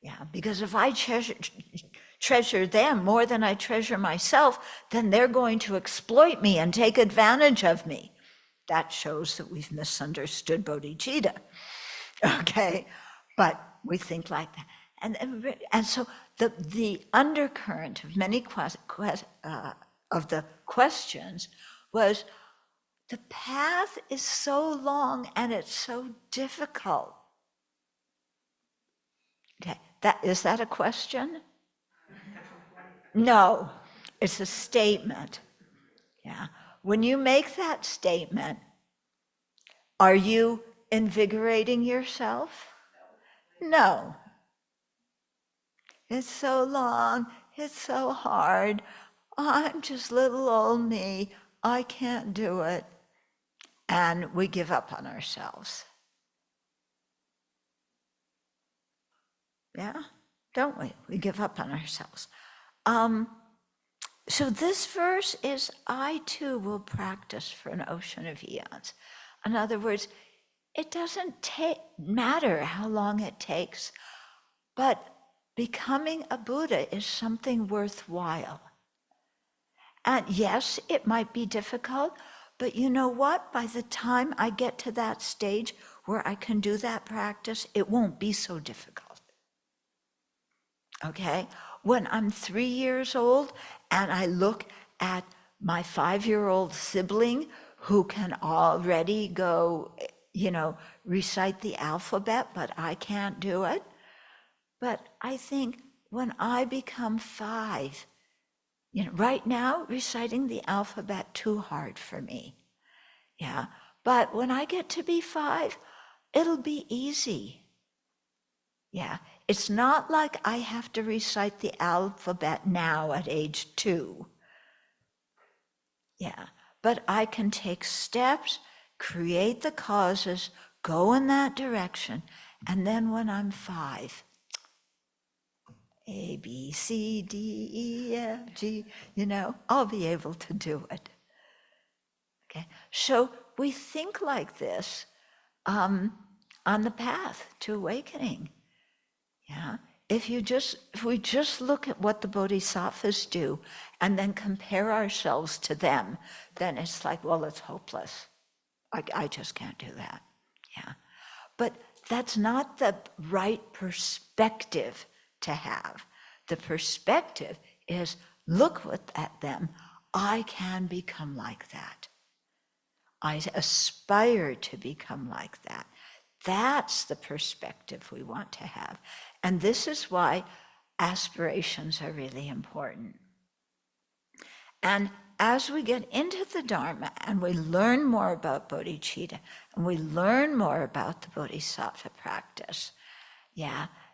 Yeah, because if I treasure them more than I treasure myself, then they're going to exploit me and take advantage of me. That shows that we've misunderstood bodhicitta, okay? But we think like that. And so the undercurrent of many of the questions was, the path is so long and it's so difficult. Okay, is that a question? No, it's a statement. Yeah. When you make that statement, are you invigorating yourself? No. It's so long, it's so hard. I'm just little old me, I can't do it. And we give up on ourselves. Yeah, don't we? We give up on ourselves. So this verse is, I too will practice for an ocean of eons. In other words, it doesn't matter how long it takes, but becoming a Buddha is something worthwhile. And yes, it might be difficult, but you know what? By the time I get to that stage where I can do that practice, it won't be so difficult. Okay? When I'm 3 years old and I look at my 5-year-old sibling who can already go, recite the alphabet, but I can't do it. But I think when I become 5, right now, reciting the alphabet too hard for me. Yeah, but when I get to be 5, it'll be easy. Yeah, it's not like I have to recite the alphabet now at age 2. Yeah, but I can take steps, create the causes, go in that direction, and then when I'm 5, A, B, C, D, E, F, G, I'll be able to do it. Okay, so we think like this on the path to awakening. Yeah, if we just look at what the bodhisattvas do and then compare ourselves to them, then it's like, well, it's hopeless. I just can't do that. Yeah, but that's not the right perspective to have. The perspective is, look at them. I can become like that. I aspire to become like that. That's the perspective we want to have. And this is why aspirations are really important. And as we get into the Dharma and we learn more about bodhicitta and we learn more about the bodhisattva practice,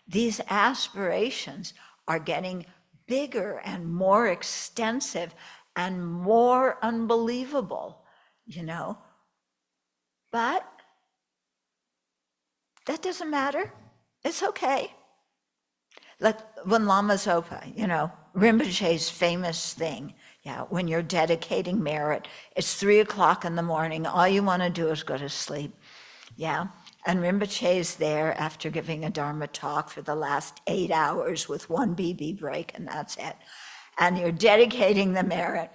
these aspirations are getting bigger and more extensive and more unbelievable, But that doesn't matter. It's okay. Like when Lama Zopa, Rinpoche's famous thing, when you're dedicating merit, it's 3 o'clock in the morning, all you want to do is go to sleep. And Rinpoche's there after giving a Dharma talk for the last 8 hours with 1 BB break, and that's it. And you're dedicating the merit.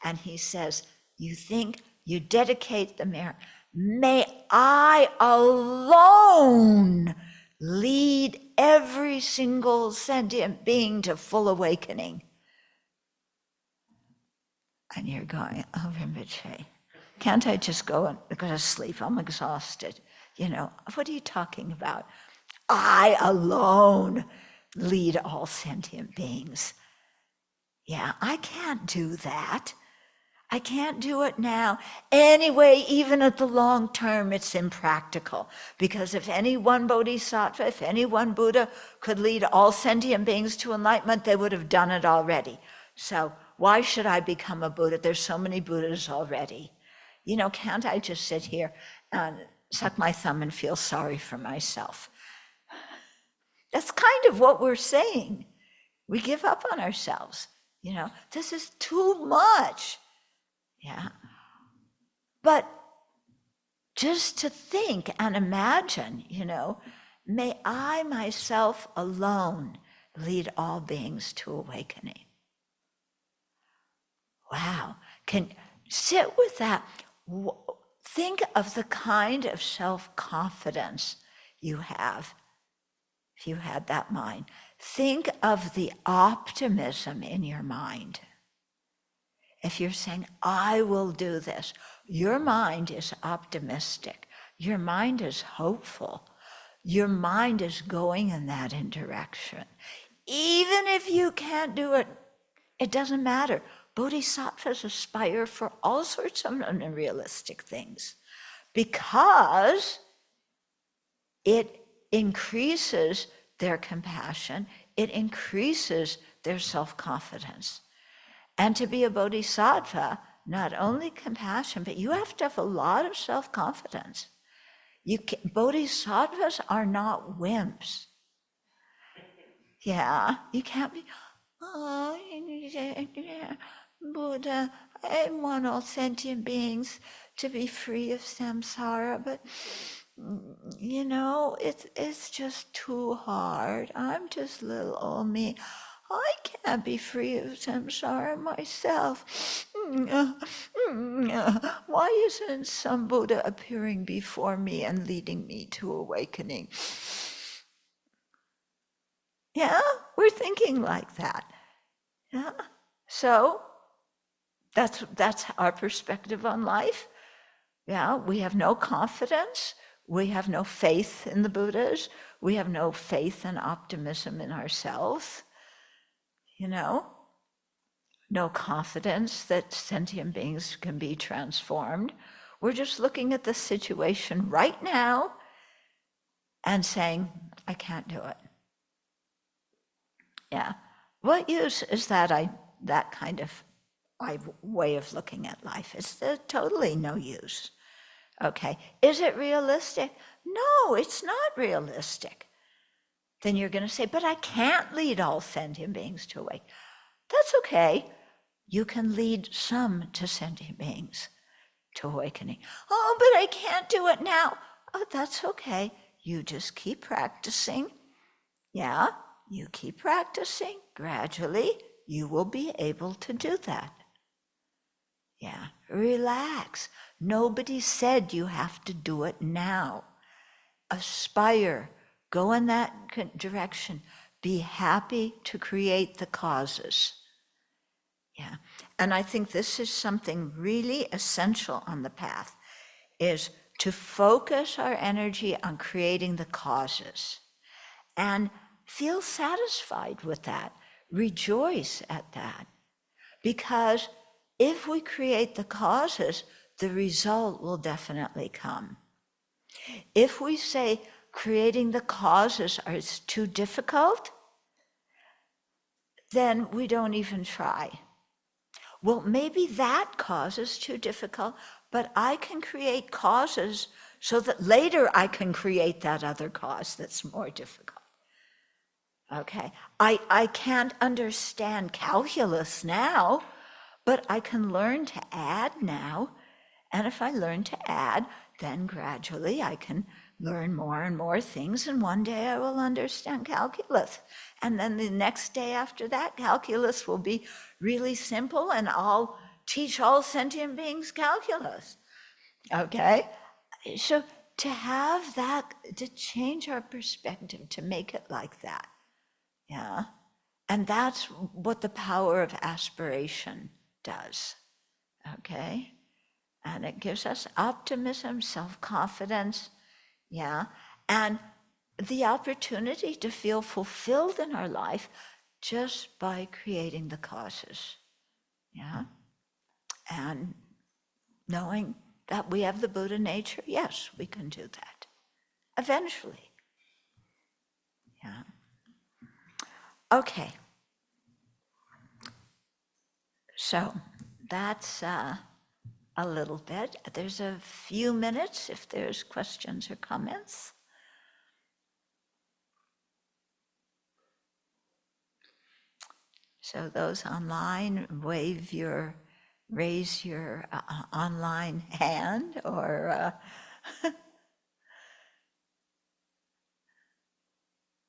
And he says, You think, you dedicate the merit. May I alone lead every single sentient being to full awakening. And you're going, oh, Rinpoche, can't I just go and go to sleep? I'm exhausted. What are you talking about? I alone lead all sentient beings. Yeah, I can't do that. I can't do it now. Anyway, even at the long term, it's impractical. Because if any one bodhisattva, if any one Buddha could lead all sentient beings to enlightenment, they would have done it already. So why should I become a Buddha? There's so many Buddhas already. Can't I just sit here and suck my thumb and feel sorry for myself? That's kind of what we're saying. We give up on ourselves. This is too much. Yeah. But just to think and imagine, may I myself alone lead all beings to awakening. Wow. Can sit with that. Think of the kind of self-confidence you have if you had that mind. Think of the optimism in your mind. If you're saying, I will do this, your mind is optimistic. Your mind is hopeful. Your mind is going in that direction. Even if you can't do it, it doesn't matter. Bodhisattvas aspire for all sorts of unrealistic things because it increases their compassion, it increases their self-confidence. And to be a bodhisattva, not only compassion, but you have to have a lot of self-confidence. Bodhisattvas are not wimps. Yeah, you can't be, Buddha, I want all sentient beings to be free of samsara, but it's just too hard. I'm just little old me. I can't be free of samsara myself. Why isn't some Buddha appearing before me and leading me to awakening? Yeah, we're thinking like that. Yeah, so that's our perspective on life. Yeah, we have no confidence. We have no faith in the Buddhas. We have no faith and optimism in ourselves. No confidence that sentient beings can be transformed. We're just looking at the situation right now and saying, I can't do it. Yeah. What use is that kind of way of looking at life? It's totally no use. Okay. Is it realistic? No, it's not realistic. Then you're going to say, but I can't lead all sentient beings to awake. That's okay. You can lead some to sentient beings to awakening. Oh, but I can't do it now. Oh, that's okay. You just keep practicing. Yeah, you keep practicing. Gradually, you will be able to do that. Yeah, relax. Nobody said you have to do it now. Aspire. Go in that direction. Be happy to create the causes. Yeah, and I think this is something really essential on the path, is to focus our energy on creating the causes and feel satisfied with that. Rejoice at that. Because if we create the causes, the result will definitely come. If we say creating the causes is too difficult, then we don't even try. Well, maybe that cause is too difficult, but I can create causes so that later I can create that other cause that's more difficult. Okay, I can't understand calculus now, but I can learn to add now. And if I learn to add, then gradually I can learn more and more things, and one day I will understand calculus. And then the next day after that, calculus will be really simple, and I'll teach all sentient beings calculus. Okay? So to have that, to change our perspective, to make it like that. Yeah? And that's what the power of aspiration does. Okay? And it gives us optimism, self-confidence, yeah? And the opportunity to feel fulfilled in our life just by creating the causes, yeah? And knowing that we have the Buddha nature, yes, we can do that, eventually, yeah? Okay. So that's a little bit. There's a few minutes if there's questions or comments. So those online, raise your online hand, or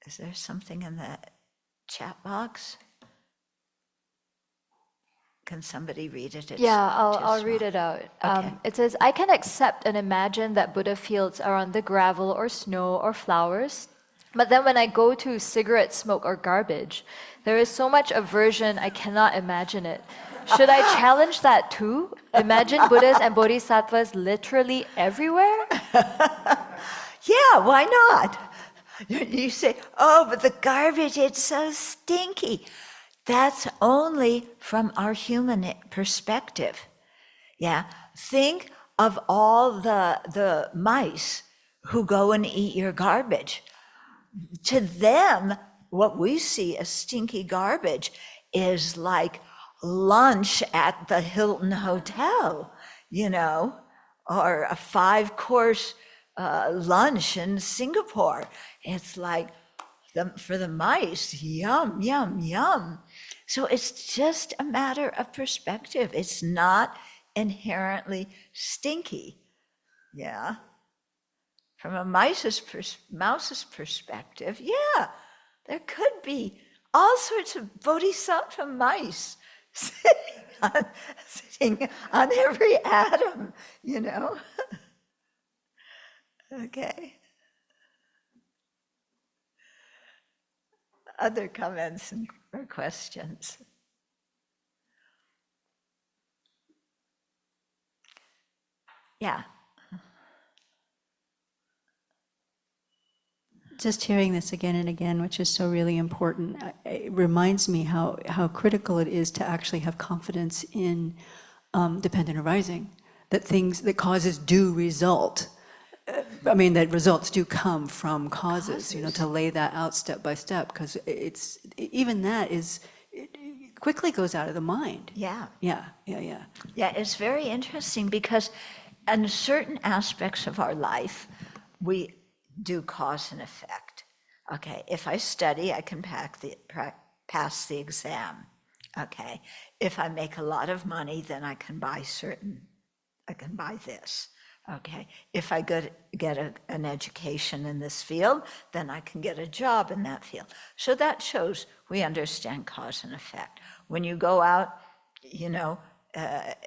is there something in the chat box? Can somebody read it? Yeah, I'll read it out. Okay. It says, I can accept and imagine that Buddha fields are on the gravel or snow or flowers. But then when I go to cigarette smoke or garbage, there is so much aversion I cannot imagine it. Should I challenge that too? Imagine Buddhas and Bodhisattvas literally everywhere? Yeah, why not? You say, oh, but the garbage, it's so stinky. That's only from our human perspective. Yeah, think of all the mice who go and eat your garbage. To them, what we see as stinky garbage is like lunch at the Hilton Hotel, you know, or a 5-course lunch in Singapore. It's like, for the mice, yum, yum, yum. So it's just a matter of perspective. It's not inherently stinky, yeah. From a mouse's perspective, yeah, there could be all sorts of bodhisattva mice sitting on every atom, you know. Okay. Other comments or questions? Yeah. Just hearing this again and again, which is so really important, it reminds me how critical it is to actually have confidence in dependent arising, that causes do result. I mean, that results do come from causes. You know, to lay that out step by step, because it's, even that is, it quickly goes out of the mind. Yeah. Yeah. Yeah, it's very interesting because in certain aspects of our life, we do cause and effect. Okay, if I study, I can pass the exam. Okay, if I make a lot of money, then I can buy this. Okay, if I get an education in this field, then I can get a job in that field. So that shows we understand cause and effect. When you go out, you know,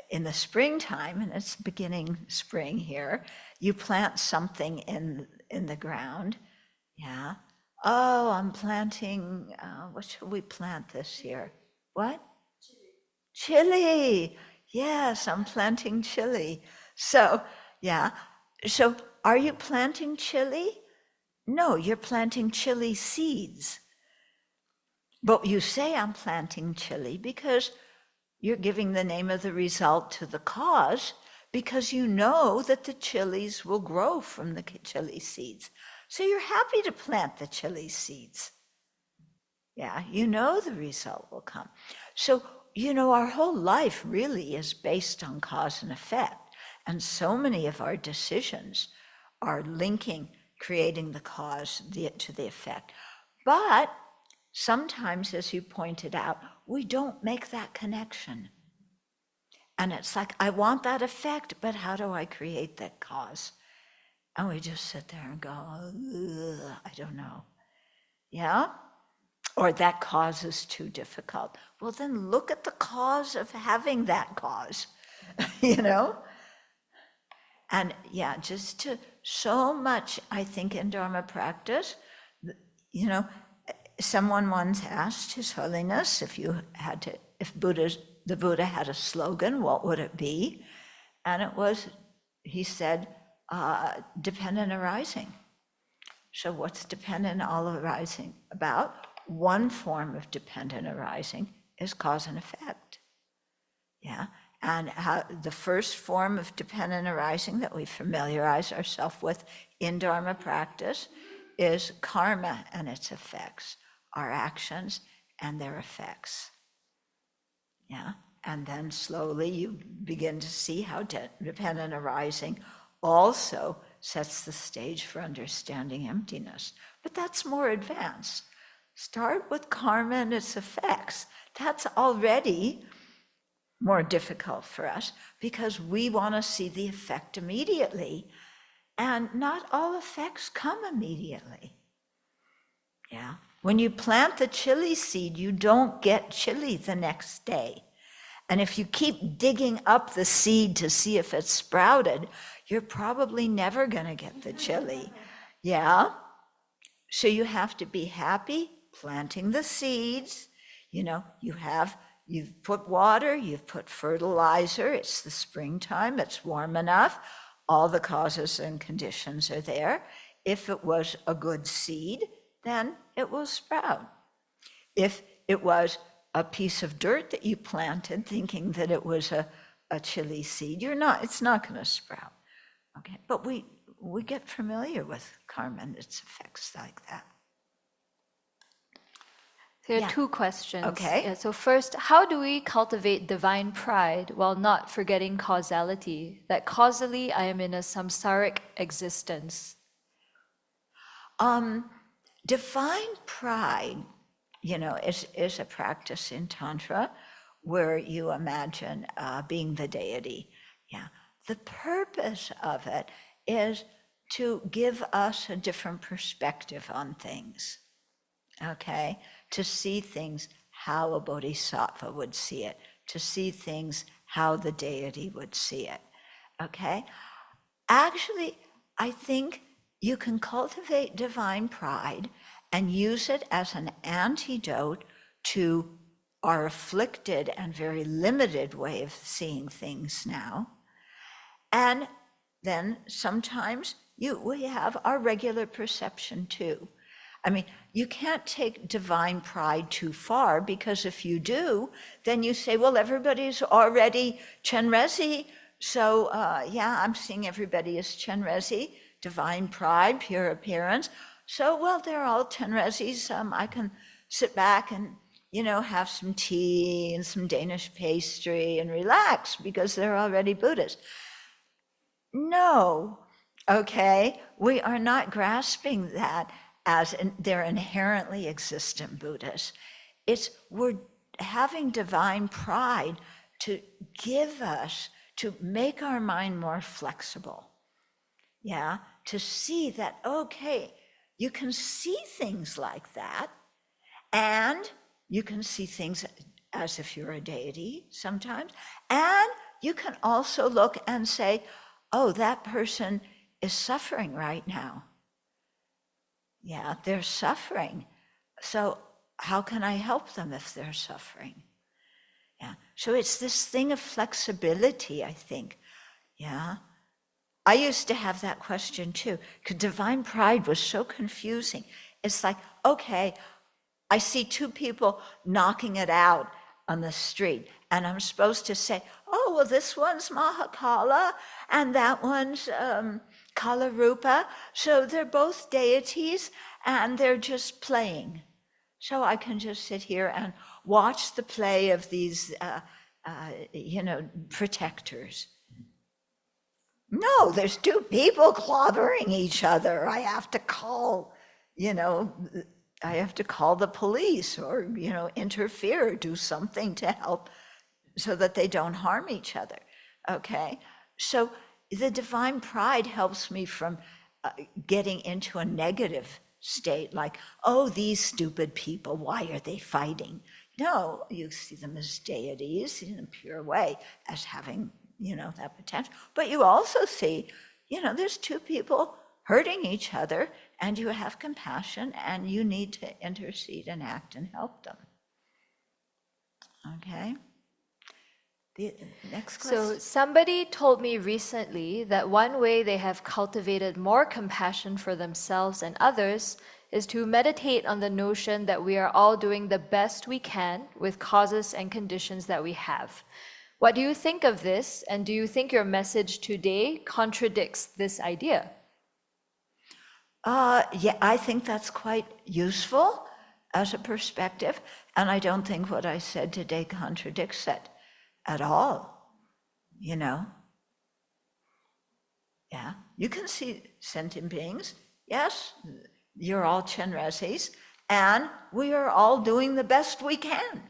in the springtime, and it's beginning spring here, you plant something in the ground, yeah. Oh, I'm planting, what should we plant this year? What? Chili. Yes, I'm planting chili. So, yeah. So are you planting chili? No, you're planting chili seeds. But you say I'm planting chili because you're giving the name of the result to the cause, because you know that the chilies will grow from the chili seeds. So you're happy to plant the chili seeds. Yeah, you know the result will come. So, you know, our whole life really is based on cause and effect. And so many of our decisions are linking, creating the cause to the effect. But sometimes, as you pointed out, we don't make that connection. And it's like, I want that effect, but how do I create that cause? And we just sit there and go, I don't know. Yeah? or that cause is too difficult. Well, then look at the cause of having that cause, you know? And yeah, just to so much, I think, in Dharma practice, you know, someone once asked His Holiness if the Buddha had a slogan, what would it be? And it was, he said, dependent arising. So what's dependent all arising about? One form of dependent arising is cause and effect. Yeah, and the first form of dependent arising that we familiarize ourselves with in Dharma practice is karma and its effects, our actions and their effects. Yeah, and then slowly you begin to see how dependent arising also sets the stage for understanding emptiness. But that's more advanced. Start with karma and its effects. That's already more difficult for us because we want to see the effect immediately. And not all effects come immediately. Yeah. When you plant the chili seed, you don't get chili the next day. And if you keep digging up the seed to see if it's sprouted, you're probably never going to get the chili. Yeah? So you have to be happy planting the seeds. You know, you've put water, you've put fertilizer, it's the springtime, it's warm enough, all the causes and conditions are there. If it was a good seed, then it will sprout. If it was a piece of dirt that you planted thinking that it was a chili seed, it's not going to sprout. Okay, but we get familiar with karma and its effects like that. There are two questions. Okay. Yeah, so first, how do we cultivate divine pride while not forgetting causality? That causally I am in a samsaric existence. Divine pride, you know, is a practice in Tantra where you imagine being the deity. Yeah. The purpose of it is to give us a different perspective on things. Okay? To see things how a bodhisattva would see it, to see things how the deity would see it. Okay? Actually, I think you can cultivate divine pride and use it as an antidote to our afflicted and very limited way of seeing things now. And then sometimes we have our regular perception too. I mean, you can't take divine pride too far, because if you do, then you say, well, everybody's already Chenrezig, so yeah, I'm seeing everybody as Chenrezig, divine pride, pure appearance. So, well, they're all Chenrezigs. I can sit back and, you know, have some tea and some Danish pastry and relax because they're already Buddhist. No, okay, we are not grasping that as they're inherently existent Buddhas. We're having divine pride to give us, to make our mind more flexible. Yeah, to see that, okay, you can see things like that, and you can see things as if you're a deity sometimes, and you can also look and say, oh, that person is suffering right now. Yeah, they're suffering. So how can I help them if they're suffering? Yeah, so it's this thing of flexibility, I think. Yeah. I used to have that question too, because divine pride was so confusing. It's like, okay, I see two people knocking it out on the street, and I'm supposed to say, oh, well, this one's Mahakala, and that one's Kalarupa, so they're both deities, and they're just playing. So I can just sit here and watch the play of these, protectors. No, there's two people clobbering each other. I have to call, I have to call the police or, interfere or do something to help so that they don't harm each other, okay? So the divine pride helps me from getting into a negative state, like, oh, these stupid people, why are they fighting? No, you see them as deities in a pure way, as having, that potential. But you also see, there's two people hurting each other, and you have compassion, and you need to intercede and act and help them. Okay? The next question. So somebody told me recently that one way they have cultivated more compassion for themselves and others is to meditate on the notion that we are all doing the best we can with causes and conditions that we have. What do you think of this, and do you think your message today contradicts this idea? Yeah, I think that's quite useful as a perspective, and I don't think what I said today contradicts it at all, Yeah, you can see sentient beings. Yes, you're all Chenresis, and we are all doing the best we can.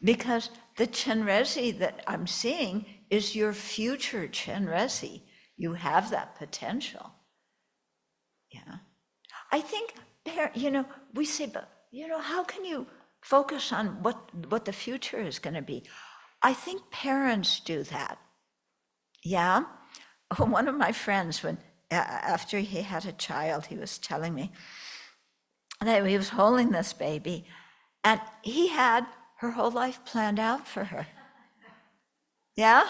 Because the Chenresi that I'm seeing is your future Chenresi. You have that potential. Yeah. I think, we say, but, how can you focus on what the future is going to be? I think parents do that. Yeah. One of my friends, after he had a child, he was telling me that he was holding this baby, and he had her whole life planned out for her. Yeah?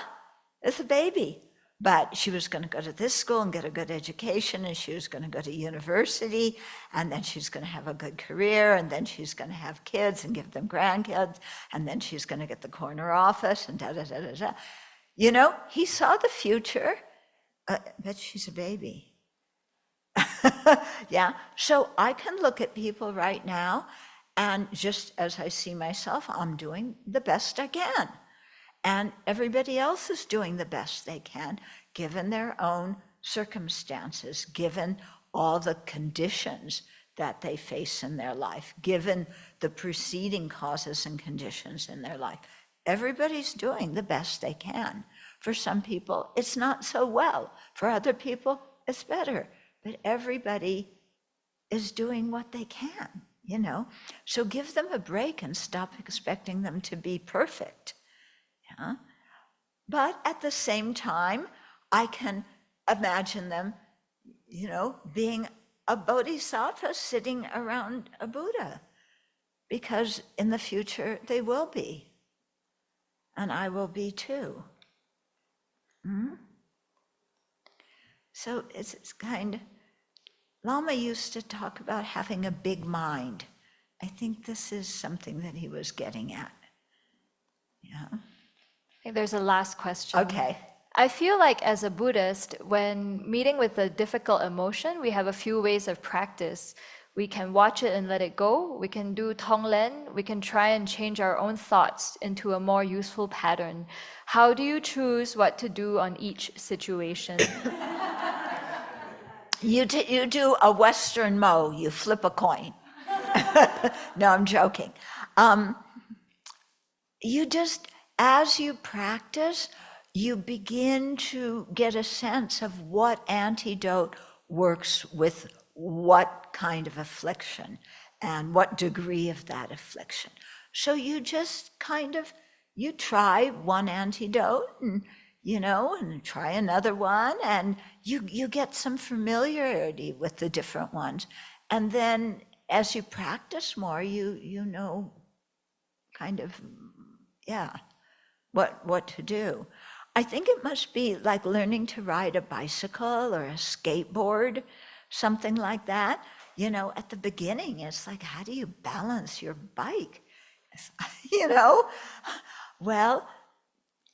It's a baby. But she was going to go to this school and get a good education, and she was going to go to university, and then she's going to have a good career, and then she's going to have kids and give them grandkids, and then she's going to get the corner office, and da-da-da-da-da. He saw the future, but she's a baby. Yeah, so I can look at people right now, and just as I see myself, I'm doing the best I can. And everybody else is doing the best they can, given their own circumstances, given all the conditions that they face in their life, given the preceding causes and conditions in their life. Everybody's doing the best they can. For some people, it's not so well. For other people, it's better. But everybody is doing what they can, So give them a break and stop expecting them to be perfect. Yeah. But at the same time, I can imagine them, being a bodhisattva sitting around a Buddha, because in the future they will be, and I will be too. So it's kind of, Lama used to talk about having a big mind. I think this is something that he was getting at. Yeah. I think there's a last question. Okay. I feel like as a Buddhist, when meeting with a difficult emotion, we have a few ways of practice. We can watch it and let it go. We can do tonglen. We can try and change our own thoughts into a more useful pattern. How do you choose what to do on each situation? You do a Western Mo, you flip a coin. No, I'm joking. You just, as you practice, you begin to get a sense of what antidote works with what kind of affliction and what degree of that affliction. So you just you try one antidote and, and try another one, and you get some familiarity with the different ones. And then as you practice more, you know what to do. I think it must be like learning to ride a bicycle or a skateboard, something like that. At the beginning, it's like, how do you balance your bike? Well,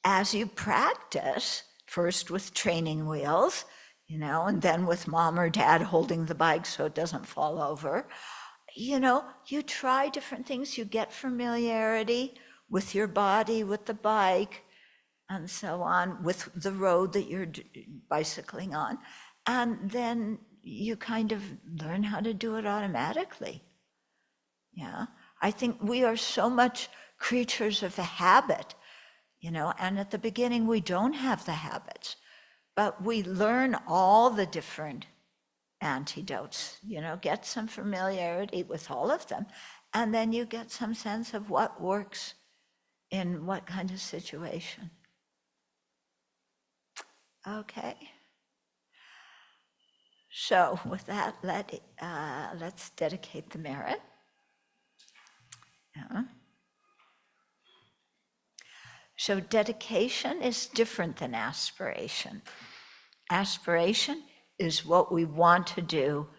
as you practice, first with training wheels, and then with mom or dad holding the bike so it doesn't fall over, you try different things, you get familiarity with your body, with the bike, and so on, with the road that you're bicycling on. And then you kind of learn how to do it automatically. Yeah, I think we are so much creatures of the habit, and at the beginning we don't have the habits, but we learn all the different antidotes. Get some familiarity with all of them, and then you get some sense of what works in what kind of situation. Okay. So with that, let's dedicate the merit. Yeah. So dedication is different than aspiration. Aspiration is what we want to do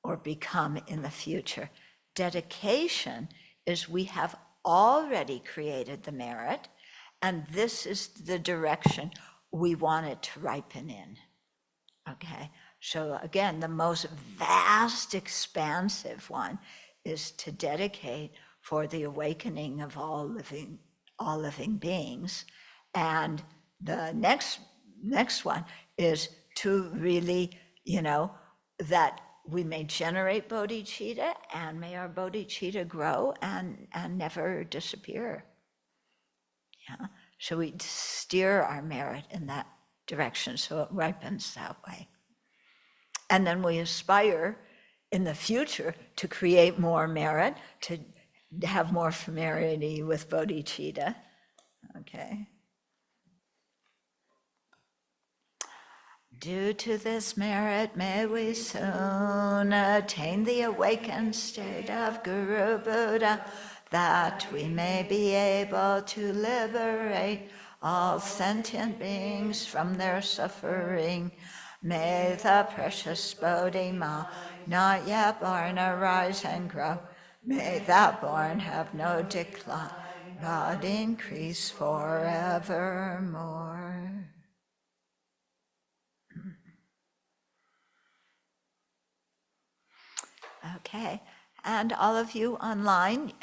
or become in the future. Dedication is we have already created the merit, and this is the direction we want it to ripen in. Okay, so again, the most vast, expansive one is to dedicate for the awakening of all living beings. And the next one is to really, that we may generate bodhicitta, and may our bodhicitta grow and never disappear. Yeah. So we steer our merit in that direction so it ripens that way. And then we aspire in the future to create more merit, to have more familiarity with bodhicitta. Okay. Due to this merit, may we soon attain the awakened state of Guru Buddha, that we may be able to liberate all sentient beings from their suffering. May the precious Bodhi mind not yet born arise and grow. May that born have no decline, but increase forevermore. Okay, and all of you online,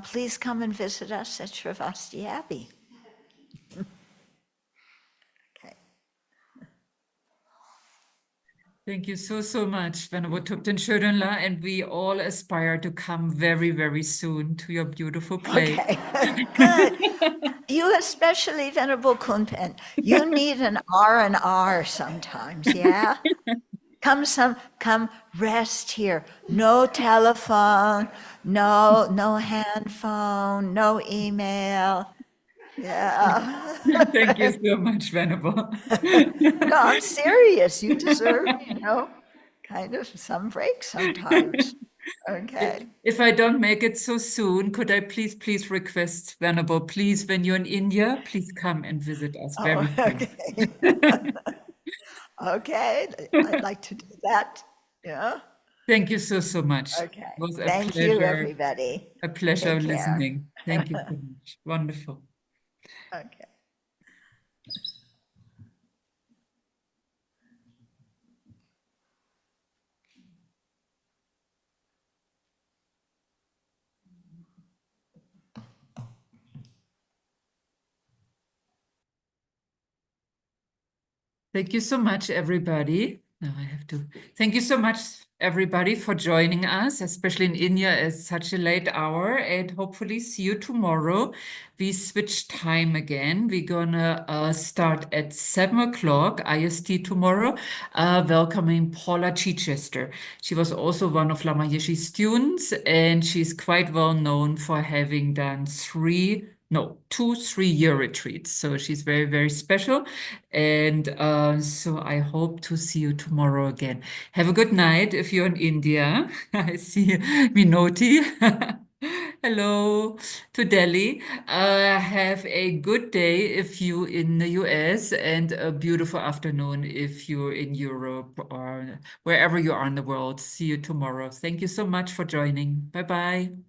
please come and visit us at Sravasti Abbey. Okay. Thank you so much, Venerable Thubten Chödron, and we all aspire to come very, very soon to your beautiful place. Okay, good. You especially, Venerable Kunpen, you need an R&R sometimes, yeah? Come rest here. No telephone, no hand phone, no email. Yeah. Thank you so much, Venerable. No, I'm serious. You deserve, kind of some break sometimes. Okay. If I don't make it so soon, could I please request, Venerable, please, when you're in India, please come and visit us very soon. Okay. Okay, I'd like to do that. Yeah. Thank you so much. Okay. It was a Thank pleasure. you, everybody. A pleasure Take care. listening. Thank you so much. Wonderful. Okay. Thank you so much, everybody. Now I have to thank you so much, everybody, for joining us, especially in India at such a late hour, and hopefully see you tomorrow. We switch time again. We're gonna start at 7 o'clock IST tomorrow, welcoming Paula Chichester. She was also one of Lama Yeshe's students, and she's quite well known for having done 2 3-year retreats. So she's very, very special. And so I hope to see you tomorrow again. Have a good night if you're in India. I see Minoti. Hello to Delhi. Have a good day if you're in the US, and a beautiful afternoon if you're in Europe or wherever you are in the world. See you tomorrow. Thank you so much for joining. Bye-bye.